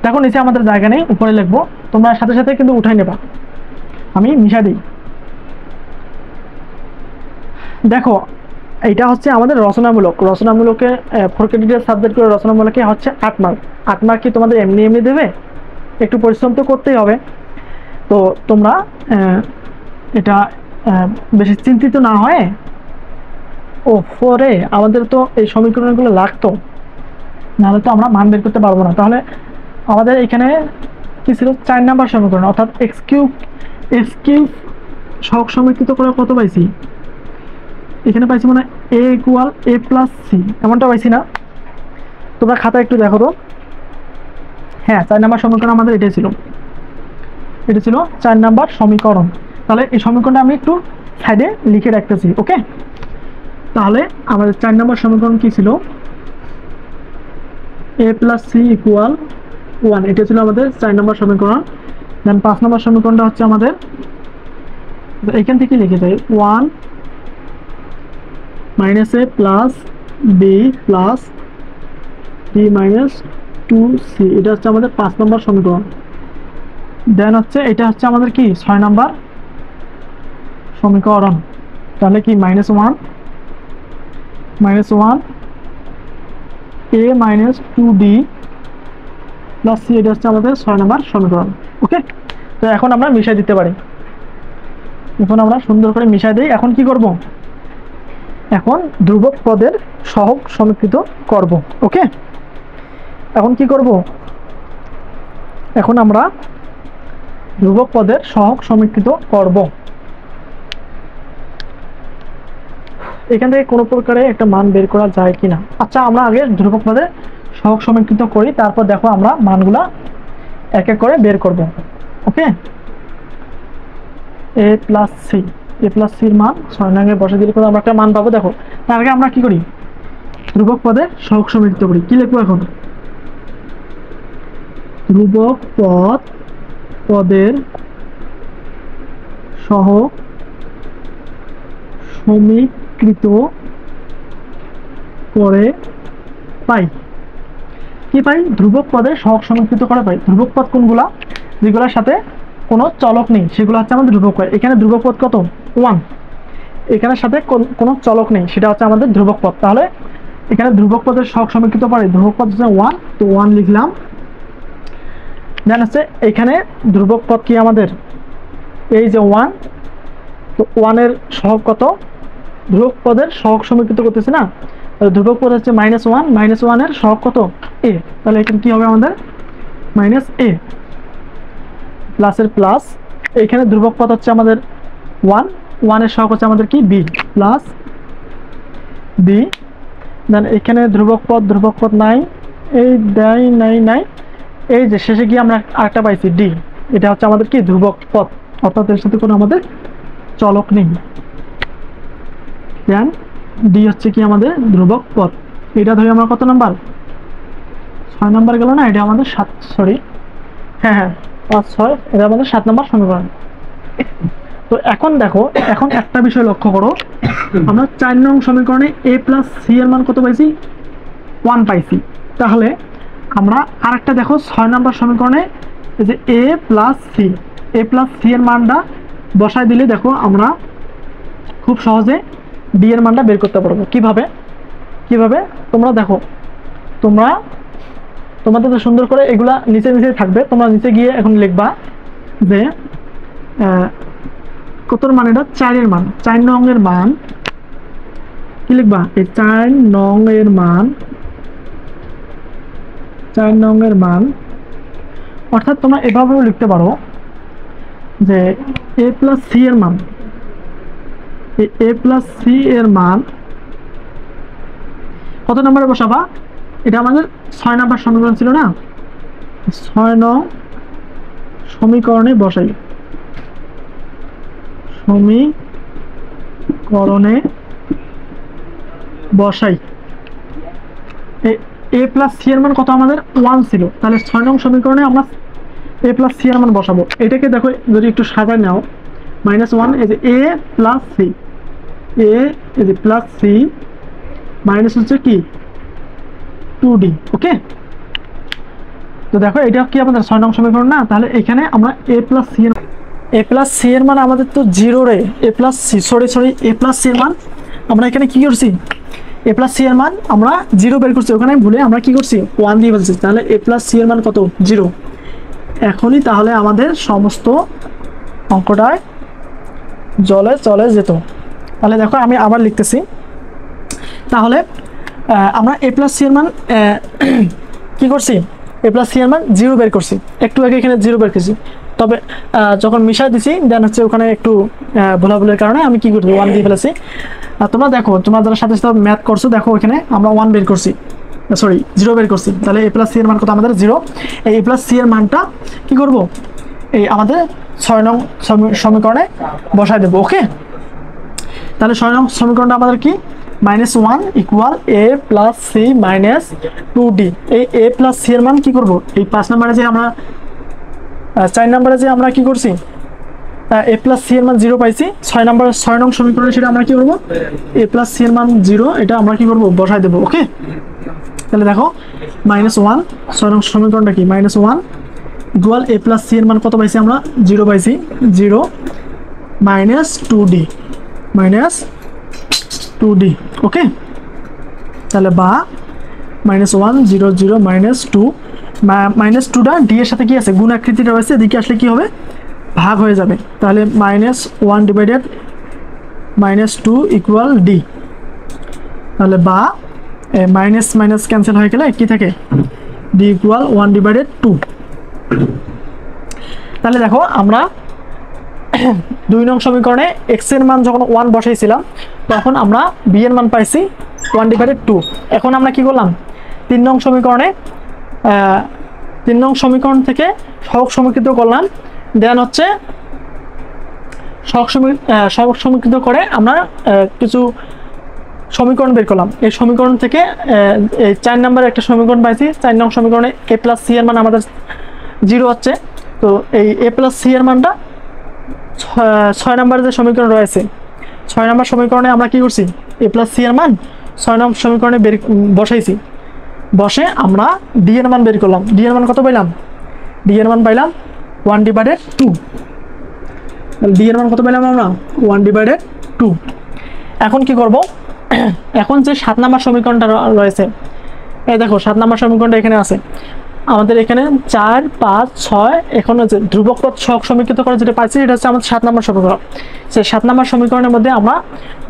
[SPEAKER 1] দেখো নিচে আমাদের জায়গা নেই, উপরে লিখবো, তোমরা সাথে সাথে কিন্তু উঠাই নেবা, আমি মিশা দিই। দেখো এইটা হচ্ছে আমাদের রচনামূলক, রচনামূলকে 4 ক্রেডিটের সাবজেক্ট করে রচনামূলকে হচ্ছে 8 মার্ক। 8 মার্ক কি তোমাদের এমনি এমনি দেবে? একটু পরিশ্রম তো করতেই হবে। তো তোমরা এটা বেশি চিন্তিত না হয়, ও ফরে আমাদের তো এই সমীকরণগুলো লাগতো, নাহলে তো আমরা মান বের করতে পারবো না। তাহলে আমাদের এখানে কি ছিল 4 নাম্বার সমীকরণ, অর্থাৎ এক্স কিউব সহগ সমীকৃত করে কত পাইছি, এখানে পাইছি মানে a = a + c, এমনটা পাইছি না? তোমরা খাতা একটু দেখো তো। হ্যাঁ, 4 নাম্বার সমীকরণ আমাদের এটাই ছিল, এটা ছিল 4 নাম্বার সমীকরণ। তাহলে এই সমীকরণটা আমি একটু সাইডে লিখে রাখতেছি। ওকে, তাহলে আমাদের 4 নাম্বার সমীকরণ কি ছিল, a + c = 1, এটা ছিল আমাদের 4 নাম্বার সমীকরণ। দেন 5 নাম্বার সমীকরণটা হচ্ছে আমাদের এখান থেকে লিখে যাই 1 - a + b + b - 2c, এটা হচ্ছে আমাদের 5 নম্বর সমীকরণ। দেন হচ্ছে এটা হচ্ছে আমাদের কি 6 নাম্বার সমীকরণ। তাহলে কি -1 - 1 a - 2d + c, এটা হচ্ছে আমাদের 6 নাম্বার সমীকরণ। ওকে, তো এখন আমরা মিশাই দিতে পারি, এখন আমরা সুন্দর করে মিশাই দিই। এখন কি করব, এখন ধ্রুবক পদের সহগ সমীকৃত করব। ওকে, এখন কি করব, এখন আমরা ধ্রুবক পদের সহগ সমীকৃত করব। এখান থেকে কোনো প্রকারে একটা মান বের করা যায় কিনা। আচ্ছা, আমরা আগে ধ্রুবক পদের সহগ সমীকৃত করি, তারপর দেখো আমরা মানগুলা এক এক করে বের করব। ওকে, a + c, a + c এর মান 6 নং-এ বসে দিলে আমরা একটা মান পাবো। দেখো তার আগে আমরা কি করি, ধ্রুবক পদের সহগ সমীকৃত করি। কি লিখবো এখন, ধ্রুবক পদের সহগ সমীকৃত করে পাই, কি পাই, ধ্রুবক পদের সহগ সমীকৃত করে পাই। ধ্রুবক পদ কোনগুলা, যেগুলোর সাথে কোনো চলক নেই সেগুলো হচ্ছে আমাদের ধ্রুবক পদ। এখানে ধ্রুবক পদ কত 1, এখানে সাথে কোনো চলক নেই, সেটা হচ্ছে আমাদের ধ্রুবক পদ। তাহলে এখানে ধ্রুবক পদের সহগ সমীকৃত পাই, ধ্রুবক পদ হচ্ছে 1, তো 1 লিখলাম। দেন হচ্ছে এখানে ধ্রুবক পদ কি আমাদের এই যে 1, তো 1 এর সহগ কত, ধ্রুবক পদের সহগ সমীকৃত করতেছে না, ধ্রুবক পদ হচ্ছে -1, -1 এর সহগ কত a, তাহলে এখানে কি হবে আমাদের -a, প্লাসের প্লাস, এখানে ধ্রুবক পদ হচ্ছে আমাদের 1 এর সহগ হচ্ছে আমাদের কি b প্লাস b। দেন এখানে ধ্রুবক পদ নাই, এই নাই, এই যে শেষে গিয়ে আমরা আরেকটা পাইছি d, এটা হচ্ছে আমাদের কি ধ্রুবক পদ, অর্থাৎ এর সাথে কোনো আমাদের চলক নেই। দেন d হচ্ছে কি আমাদের ধ্রুবক পদ। এটা ধরি আমরা কত নাম্বার, 6 নাম্বার গেল না, এটা আমাদের 7, সরি হ্যাঁ 5 6, এটা আমাদের 7 নাম্বার সমীকরণ। তো এখন দেখো, এখন একটা বিষয় লক্ষ্য করো, আমরা 4 নং সমীকরণে a + c এর মান কত পাইছি, 1 পাইছি। তাহলে আমরা আরেকটা দেখো 6 নাম্বার সমীকরণে এই যে a + c এর মানটা বসায় দিলে দেখো আমরা খুব সহজে ডি এর মানটা বের করতে পারবো। কিভাবে তোমরা দেখো, তোমাদের তো সুন্দর করে এগুলা নিচে নিচে থাকবে, তোমরা নিচে গিয়ে এখন লিখবা যে কতর মান, এটা 4 এর মান, 4 নং এর মান কি লিখবা, এই 4 নং এর মান, 4 নং এর মান, অর্থাৎ তোমরা এভাবেও লিখতে পারো যে a প্লাস সি এর মান, a প্লাস সি এর মান কত নম্বরে বসাবা, এটা আমাদের 6 নম্বর সমীকরণ ছিল না, 6 নং সমীকরণে বসাই, সমীকরণে বসাই। a প্লাস সি এর মান কত আমাদের 1 ছিল, তাহলে 6 নং সমীকরণে আমরা a প্লাস সি এর মান বসাবো। এটাকে দেখো যদি একটু সাজায় নাও, -1 এই যে a প্লাস সি, a এই যে প্লাস সি মাইনাস হচ্ছে কি 2d। ওকে, তো দেখো এটা কি আমাদের 6 নং সমীকরণ না, তাহলে এখানে আমরা a প্লাস সি এর মান আমাদের তো 0 রে, a plus c a plus c এর মান আমরা এখানে কি করছি, a প্লাস সি এর মান আমরা 0 বের করছি, ওখানে ভুলে আমরা কি করছি 1 দিয়ে ফেলছি, তাহলে a প্লাস সি এর মান কত 0। এখনই তাহলে আমাদের সমস্ত অঙ্কটায় জলে চলে যেত। তাহলে দেখো আমি আবার লিখতেছি, তাহলে আমরা a প্লাস সি এর মান কি করছি, a প্লাস সি এর মান 0 বের করছি, একটু আগে এখানে 0 বের করছি, তবে যখন মিশাই দিছি দেন হচ্ছে ওখানে একটু ভুলাভুলের কারণে আমি কি করছি 1 দিয়ে ফেলেছি। তোমরা দেখো, তোমরা যারা সাথে সাথে ম্যাথ করছো দেখো এখানে আমরা 1 বের করছি, সরি 0 বের করছি, তাহলে a প্লাস সি এর মান কত আমাদের 0। এই a প্লাস সি এর মানটা কি করব, এই আমাদের 6 নং সমীকরণে বসাই দেবো। ওকে, তাহলে 6 নং সমীকরণটা আমাদের কি, -1 equal a plus c minus 2d। এই a প্লাস সি এর মান কি করব, এই 5 নম্বরে যে আমরা 4 নম্বরে যে আমরা কি করছি a প্লাস সি এর মান 0 পাইছি, 6 নং সমীকরণে সেটা আমরা কি করব, a প্লাস সি এর মান 0 এটা আমরা কি করব বসাই দেবো। ওকে, তাহলে দেখো -1, 6 নং সমীকরণটা কি -1 ইকুয়াল a প্লাস সি এর মান কত পাইছি আমরা 0 পাইছি, 0 মাইনাস 2d। ওকে, তাহলে বা -1 0 0 -2, -2টা d এর সাথে কি আছে গুণ আকৃতিটা রয়েছে, এদিকে আসলে কি হবে ভাগ হয়ে যাবে, তাহলে -1 ডিভাইডেড -2 ইকুয়াল d। তাহলে বা মাইনাস মাইনাস ক্যান্সেল হয়ে গেলে কি থাকে d ইকুয়াল 1 ডিভাইডেড 2। তাহলে দেখো আমরা 2 নং সমীকরণে x এর মান যখন 1 বসাইছিলাম তখন আমরা b এর মান পাইছি 1 ডিভাইডেড 2। এখন আমরা কি করলাম 3 নং সমীকরণে 3 নং সমীকরণ থেকে সহগ সমীকৃত করলাম, দেন হচ্ছে সহগ সমীকৃত করে আমরা কিছু সমীকরণ বের করলাম। এই সমীকরণ থেকে এই 4 নম্বরে একটা সমীকরণ পাইছি, 4 নং সমীকরণে a প্লাস সি এর মান আমাদের 0 হচ্ছে, তো এই a প্লাস সি এর মানটা 6 নম্বরে যে সমীকরণ রয়েছে 6 নম্বর সমীকরণে আমরা কি করছি a প্লাস সি এর মান 6 নম্বর সমীকরণে বসাইছি, বসে আমরা d এর মান বের করলাম। d এর মান কত পাইলাম, d এর মান পাইলাম 1 ডিভাইডেড 2। তাহলে d এর মান কত পাইলাম আমরা 1 ডিভাইডেড 2। এখন কি করব, এখন যে 7 নম্বর সমীকরণটা রয়েছে, এই দেখো 7 নম্বর সমীকরণটা এখানে আছে আমাদের, এখানে 4 5 6 এখন হচ্ছে ধ্রুবক পদ সহগ সমীকৃত করে যেটা পাইছি এটা হচ্ছে আমাদের 7 নম্বর সমীকরণ। সেই 7 নম্বর সমীকরণের মধ্যে আমরা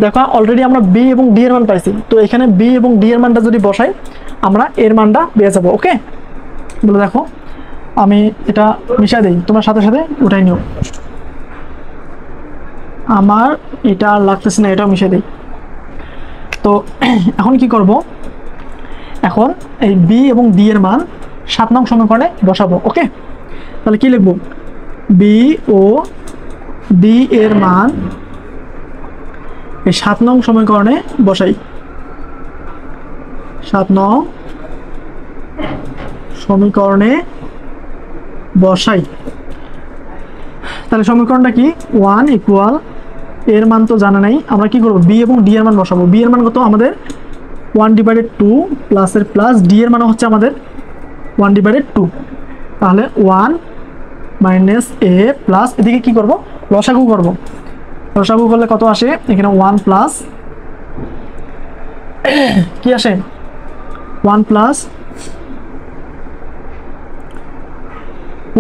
[SPEAKER 1] দেখো অলরেডি আমরা b এবং d এর মান পাইছি, তো এখানে b এবং d এর মানটা যদি বসাই আমরা এর মানটা পেয়ে যাব। ওকে, বলে দেখো আমি এটা মিশাই দেই, তোমরা সাথে সাথে উঠাই নিও, আমার এটা আর লাগতেছে না, এটাও মিশাই দেই। তো এখন কি করব, এখন এই b এবং d এর মান 7 নং সমীকরণে বসাবো। ওকে, তাহলে কি লিখব, b ও d এর মান এই 7 নং সমীকরণে বসাই, 7 নং সমীকরণে বসাই। তাহলে সমীকরণটা কি 1 ইকুয়াল এর মান তো জানা নাই, আমরা কি করব b এবং d এর মান বসাবো। b এর মান কত আমাদের 1 ডিভাইডেড 2 প্লাস এর প্লাস d এর মান হচ্ছে আমাদের 1 ডিভাইডেড 2, তাহলে 1 মাইনাস a প্লাস এদিকে কি করব লসাগু করব, লসাগু করলে কত আসে এখানে 1 প্লাস কি আসে 1 প্লাস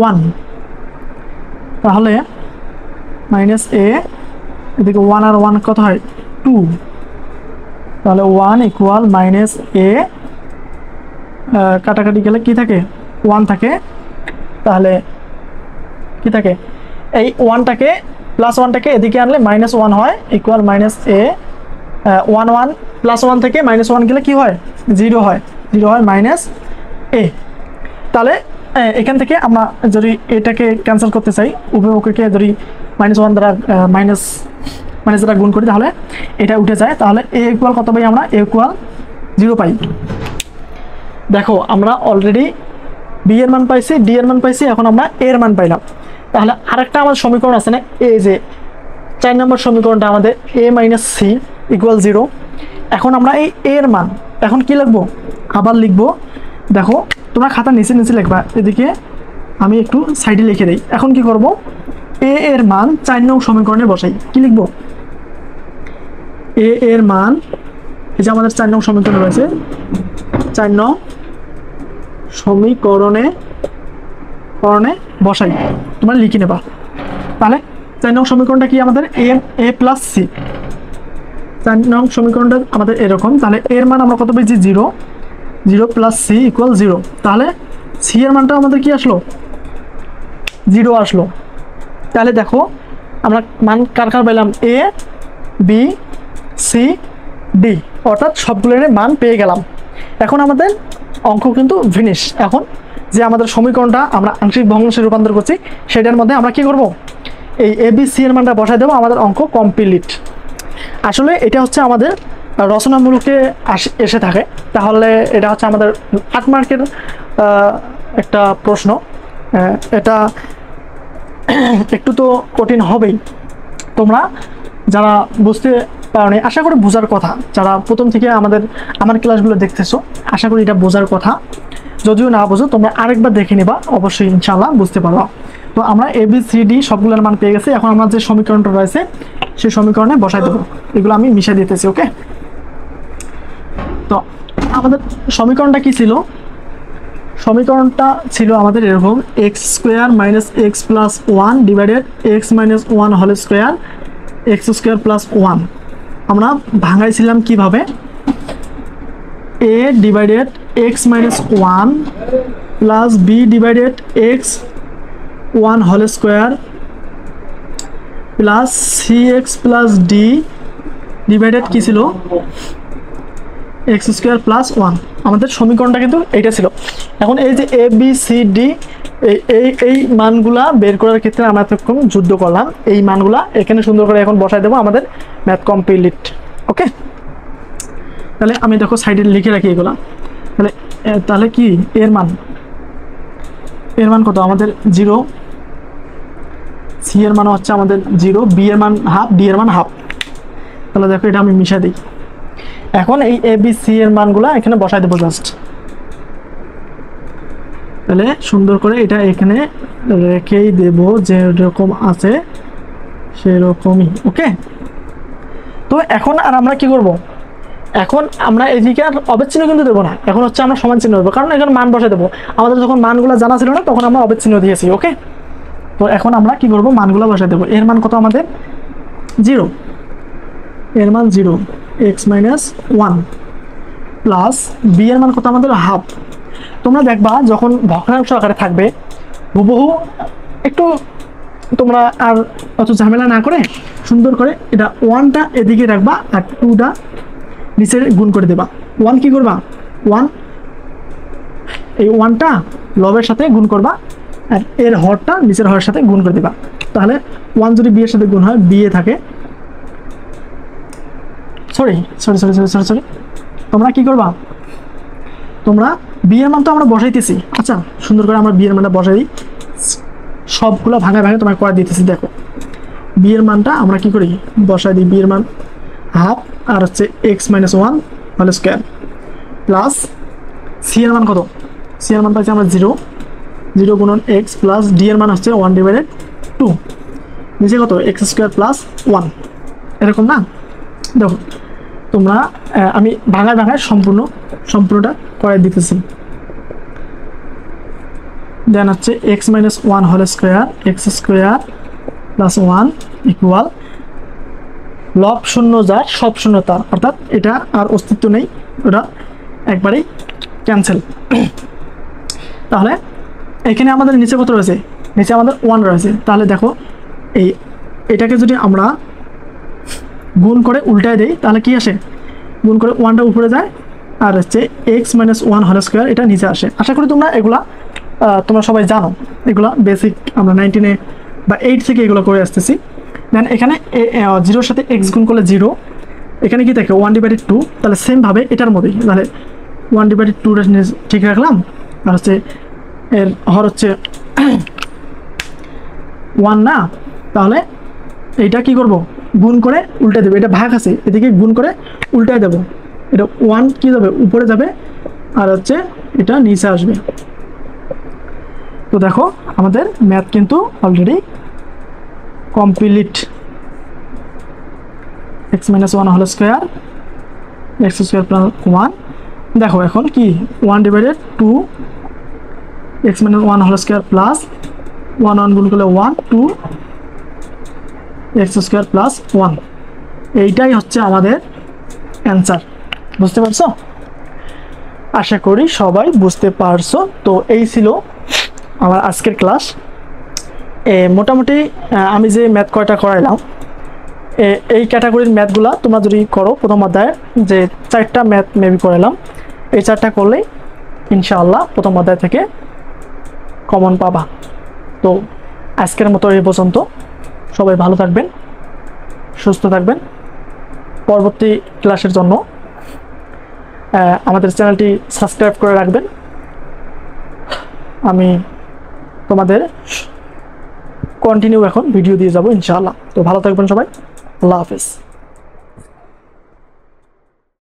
[SPEAKER 1] 1, তাহলে মাইনাস এ, এদিকে 1 আর 1 কত হয় 2, তাহলে 1 ইকুয়াল মাইনাস এ, কাটাকাটি গেলে কি থাকে 1 থাকে, তাহলে কি থাকে এই 1টাকে প্লাস 1টাকে এদিকে আনলে মাইনাস 1 হয়, ইকুয়াল মাইনাস এ, 1 1 প্লাস 1 থেকে মাইনাস 1 গেলে কি হয় 0 হয়, 0 হয় মাইনাস এ। তাহলে এখান থেকে আমরা যদি এটাকে ক্যান্সেল করতে চাই, উভয়কে যদি -1 দ্বারা মাইনাস দ্বারা গুণ করি, তাহলে এটা উঠে যায়, তাহলে এ ইকুয়াল কত পাই আমরা, এ ইকুয়াল 0 পাই। দেখো আমরা অলরেডি বি এর মান পাইছি, ডি এর মান পাইছি, এখন আমরা এর মান পাইলাম। তাহলে আরেকটা আমাদের সমীকরণ আছে না, এই যে 4 নম্বর সমীকরণটা আমাদের এ মাইনাস সি ইকুয়াল 0। এখন আমরা এই এর মান এখন কি লিখবো, আবার লিখবো, দেখো তোমরা খাতা নিচে নিচে লিখবা, এদিকে আমি একটু সাইডে লিখে দিই। এখন কি করব, এ এর মান 4 নং সমীকরণে বসাই, কি লিখবো, এ এর মান, এই যে আমাদের 4 নং সমীকরণ রয়েছে, 4 নং সমীকরণে বসাই, তোমরা লিখে নেবা। তাহলে 4 নং সমীকরণটা কি আমাদের এ প্লাস সি, 4 নং সমীকরণটা আমাদের এরকম। তাহলে এর মান আমরা কত পেয়েছি 0, 0 প্লাস সি ইকুয়াল 0, তাহলে সি এর মানটা আমাদের কি আসলো 0 আসলো। তাহলে দেখো আমরা মান কার পেলাম, এ বি সি ডি, অর্থাৎ সবগুলোর মান পেয়ে গেলাম। এখন আমাদের অঙ্ক কিন্তু ফিনিশ। এখন যে আমাদের সমীকরণটা আমরা আংশিক ভগ্নাংশে রূপান্তর করছি, সেটার মধ্যে আমরা কি করব, এই এ বি সি এর মানটা বসাই দেবো, আমাদের অঙ্ক কমপ্লিট। আসলে এটা হচ্ছে আমাদের রচনামূলকে এসে থাকে, তাহলে এটা হচ্ছে আমাদের 8 মার্কের একটা প্রশ্ন। এটা একটু তো কঠিন হবেই, তোমরা যারা বুঝতে পারোনি, আশা করি বোঝার কথা, যারা প্রথম থেকে আমার ক্লাসগুলো দেখতেছো, আশা করি এটা বোঝার কথা। যদিও না বোঝো, তোমরা আরেকবার দেখে নিবা, অবশ্যই ইনশাআল্লাহ বুঝতে পারবা। তো আমরা এ বি সি ডি সবগুলোর মান পেয়ে গেছি। এখন আমরা যে সমীকরণটা রয়েছে সেই সমীকরণে বসাই দেবো, এগুলো আমি মিশিয়ে দিতেছি। ওকে, তো আমাদের সমীকরণটা কি ছিল, সমীকরণটা ছিল আমাদের এরকম, x square minus x plus 1 divided x minus 1 whole square x square plus 1। আমরা ভাঙাইছিলাম কিভাবে, a divided x minus 1 plus b divided x 1 whole square plus c x plus d divided কি ছিল এক্স স্কোয়ার প্লাস 1। আমাদের সমীকরণটা কিন্তু এইটা ছিল। এখন এই যে এ বি সি ডি, এই মানগুলা বের করার ক্ষেত্রে আমরা এতক্ষণ যুদ্ধ করলাম, এই মানগুলা এখানে সুন্দর করে এখন বসাই দেবো, আমাদের ম্যাথ কমপ্লিট। ওকে, তাহলে আমি দেখো সাইডে লিখে রাখি এগুলা। তাহলে কি এর মান কত আমাদের 0, সি এর মান হচ্ছে আমাদের 0, বি এর মান হাফ, ডি এর মান হাফ। তাহলে দেখো এটা আমি মিশা দিই। এখন এই এ বি সি এর মানগুলা এখানে বসাই দেবো জাস্ট। তাহলে সুন্দর করে এটা এখানে রেখেই দেব, যেরকম আছে সেরকমই। ওকে, তো এখন আর আমরা কি করব, এখন আমরা এদিকে আর অবিচ্ছিন্ন কিন্তু দেবো না, এখন হচ্ছে আমরা সমান চিহ্ন দেবো, কারণ এখানে মান বসাই দেবো। আমাদের যখন মানগুলো জানা ছিল না, তখন আমরা অবিচ্ছিন্ন দিয়েছি। ওকে, তো এখন আমরা কি করব, মানগুলো বসাই দেবো। এর মান কত আমাদের 0, এর মান 0 এক্স মাইনাস 1 প্লাস বি এর মান কত আমাদের হাফ। তোমরা দেখবা যখন ভগ্নাংশ আকারে থাকবে, হুবহু একটু তোমরা আর অত ঝামেলা না করে সুন্দর করে এটা 1টা এদিকে রাখবা আর 2টা নিচে গুণ করে দেবা। 1 কি করবা, 1 এই 1টা লবের সাথে গুণ করবা, আর এর হরটা নিচের হরের সাথে গুণ করে দেবা। তাহলে 1 যদি বি এর সাথে গুণ হয়, বি এ থাকে, সরি, তোমরা কি করবা, তোমরা বি এর মান তো আমরা বসাইতেছি। আচ্ছা, সুন্দর করে আমরা বি এর মানটা বসাই দিই, সবগুলো ভাঙায় তোমায় করে দিতেছি। দেখো বি এর মানটা আমরা কি করি, বসাই দিই। বি এর মান হাফ আর হচ্ছে x minus 1 whole square plus c এর মান কত, সি এর মান পাইছি আমরা 0 গুণন এক্স প্লাস ডি এর মান হচ্ছে 1 ডিভাইডেড 2, নিচে কত এক্স স্কোয়ার প্লাস 1, এরকম না। দেখো তোমরা আমি ভাঙায় ভাঙায় সম্পূর্ণটা করে দিতেছি। দেন হচ্ছে x minus one whole square x square plus one equal লব শূন্য যার সব শূন্য তার, অর্থাৎ এটা আর অস্তিত্ব নেই, ওটা একবারেই ক্যান্সেল। তাহলে এখানে আমাদের নিচে কত রয়েছে? নিচে আমাদের ওয়ান রয়েছে। তাহলে দেখো এটাকে যদি আমরা গুণ করে উল্টায় দেই তাহলে কি আসে? গুণ করে ওয়ানটা উপরে যায় আর হচ্ছে x minus one whole square এটা নিচে আসে। আশা করি তোমরা এগুলা তোমরা সবাই জানো, এগুলা বেসিক আমরা 19 বা 8 থেকে এগুলো করে আসতেছি। দেন এখানে জিরোর সাথে এক্স গুণ করলে 0, এখানে কি থাকে 1/2, তাহলে সেমভাবে এটার মধ্যেই তাহলে 1/2 ঠিক রাখলাম। আর হচ্ছে এর হর হচ্ছে 1 না, তাহলে এইটা কি করব? গুণ করে উল্টে দেবো। এটা ভাগ আছে, এদিকে গুণ করে উল্টে দেবো। এটা 1 কি যাবে? উপরে যাবে আর হচ্ছে এটা নিচে আসবে। তো দেখো আমাদের ম্যাথ কিন্তু already complete. X minus one whole square x square plus 1। দেখো এখন কি 1/2 x minus one whole square plus 1 গুণ করলে 1 2 এক্স স্কোয়ার প্লাস 1। এইটাই হচ্ছে আমাদের অ্যান্সার। বুঝতে পারছো? আশা করি সবাই বুঝতে পারছো। তো এই ছিল আমার আজকের ক্লাস। মোটামুটি আমি যে ম্যাথ কয়টা করাইলাম, এই ক্যাটাগরির ম্যাথগুলা তোমরা যদি করো, প্রথম অধ্যায়ে যে 4টা ম্যাথ মেবি করাইলাম, এই 4টা করলেই ইনশাআল্লাহ প্রথম অধ্যায় থেকে কমন পাবা। তো আজকের মতো এই পর্যন্ত। সবাই ভালো থাকবেন, সুস্থ থাকবেন। পরবর্তী ক্লাসের জন্য আমাদের চ্যানেলটি সাবস্ক্রাইব করে রাখবেন। আমি তোমাদের কন্টিনিউ এখন ভিডিও দিয়ে যাব ইনশাআল্লাহ। তো ভালো থাকবেন সবাই। আল্লাহ হাফেজ।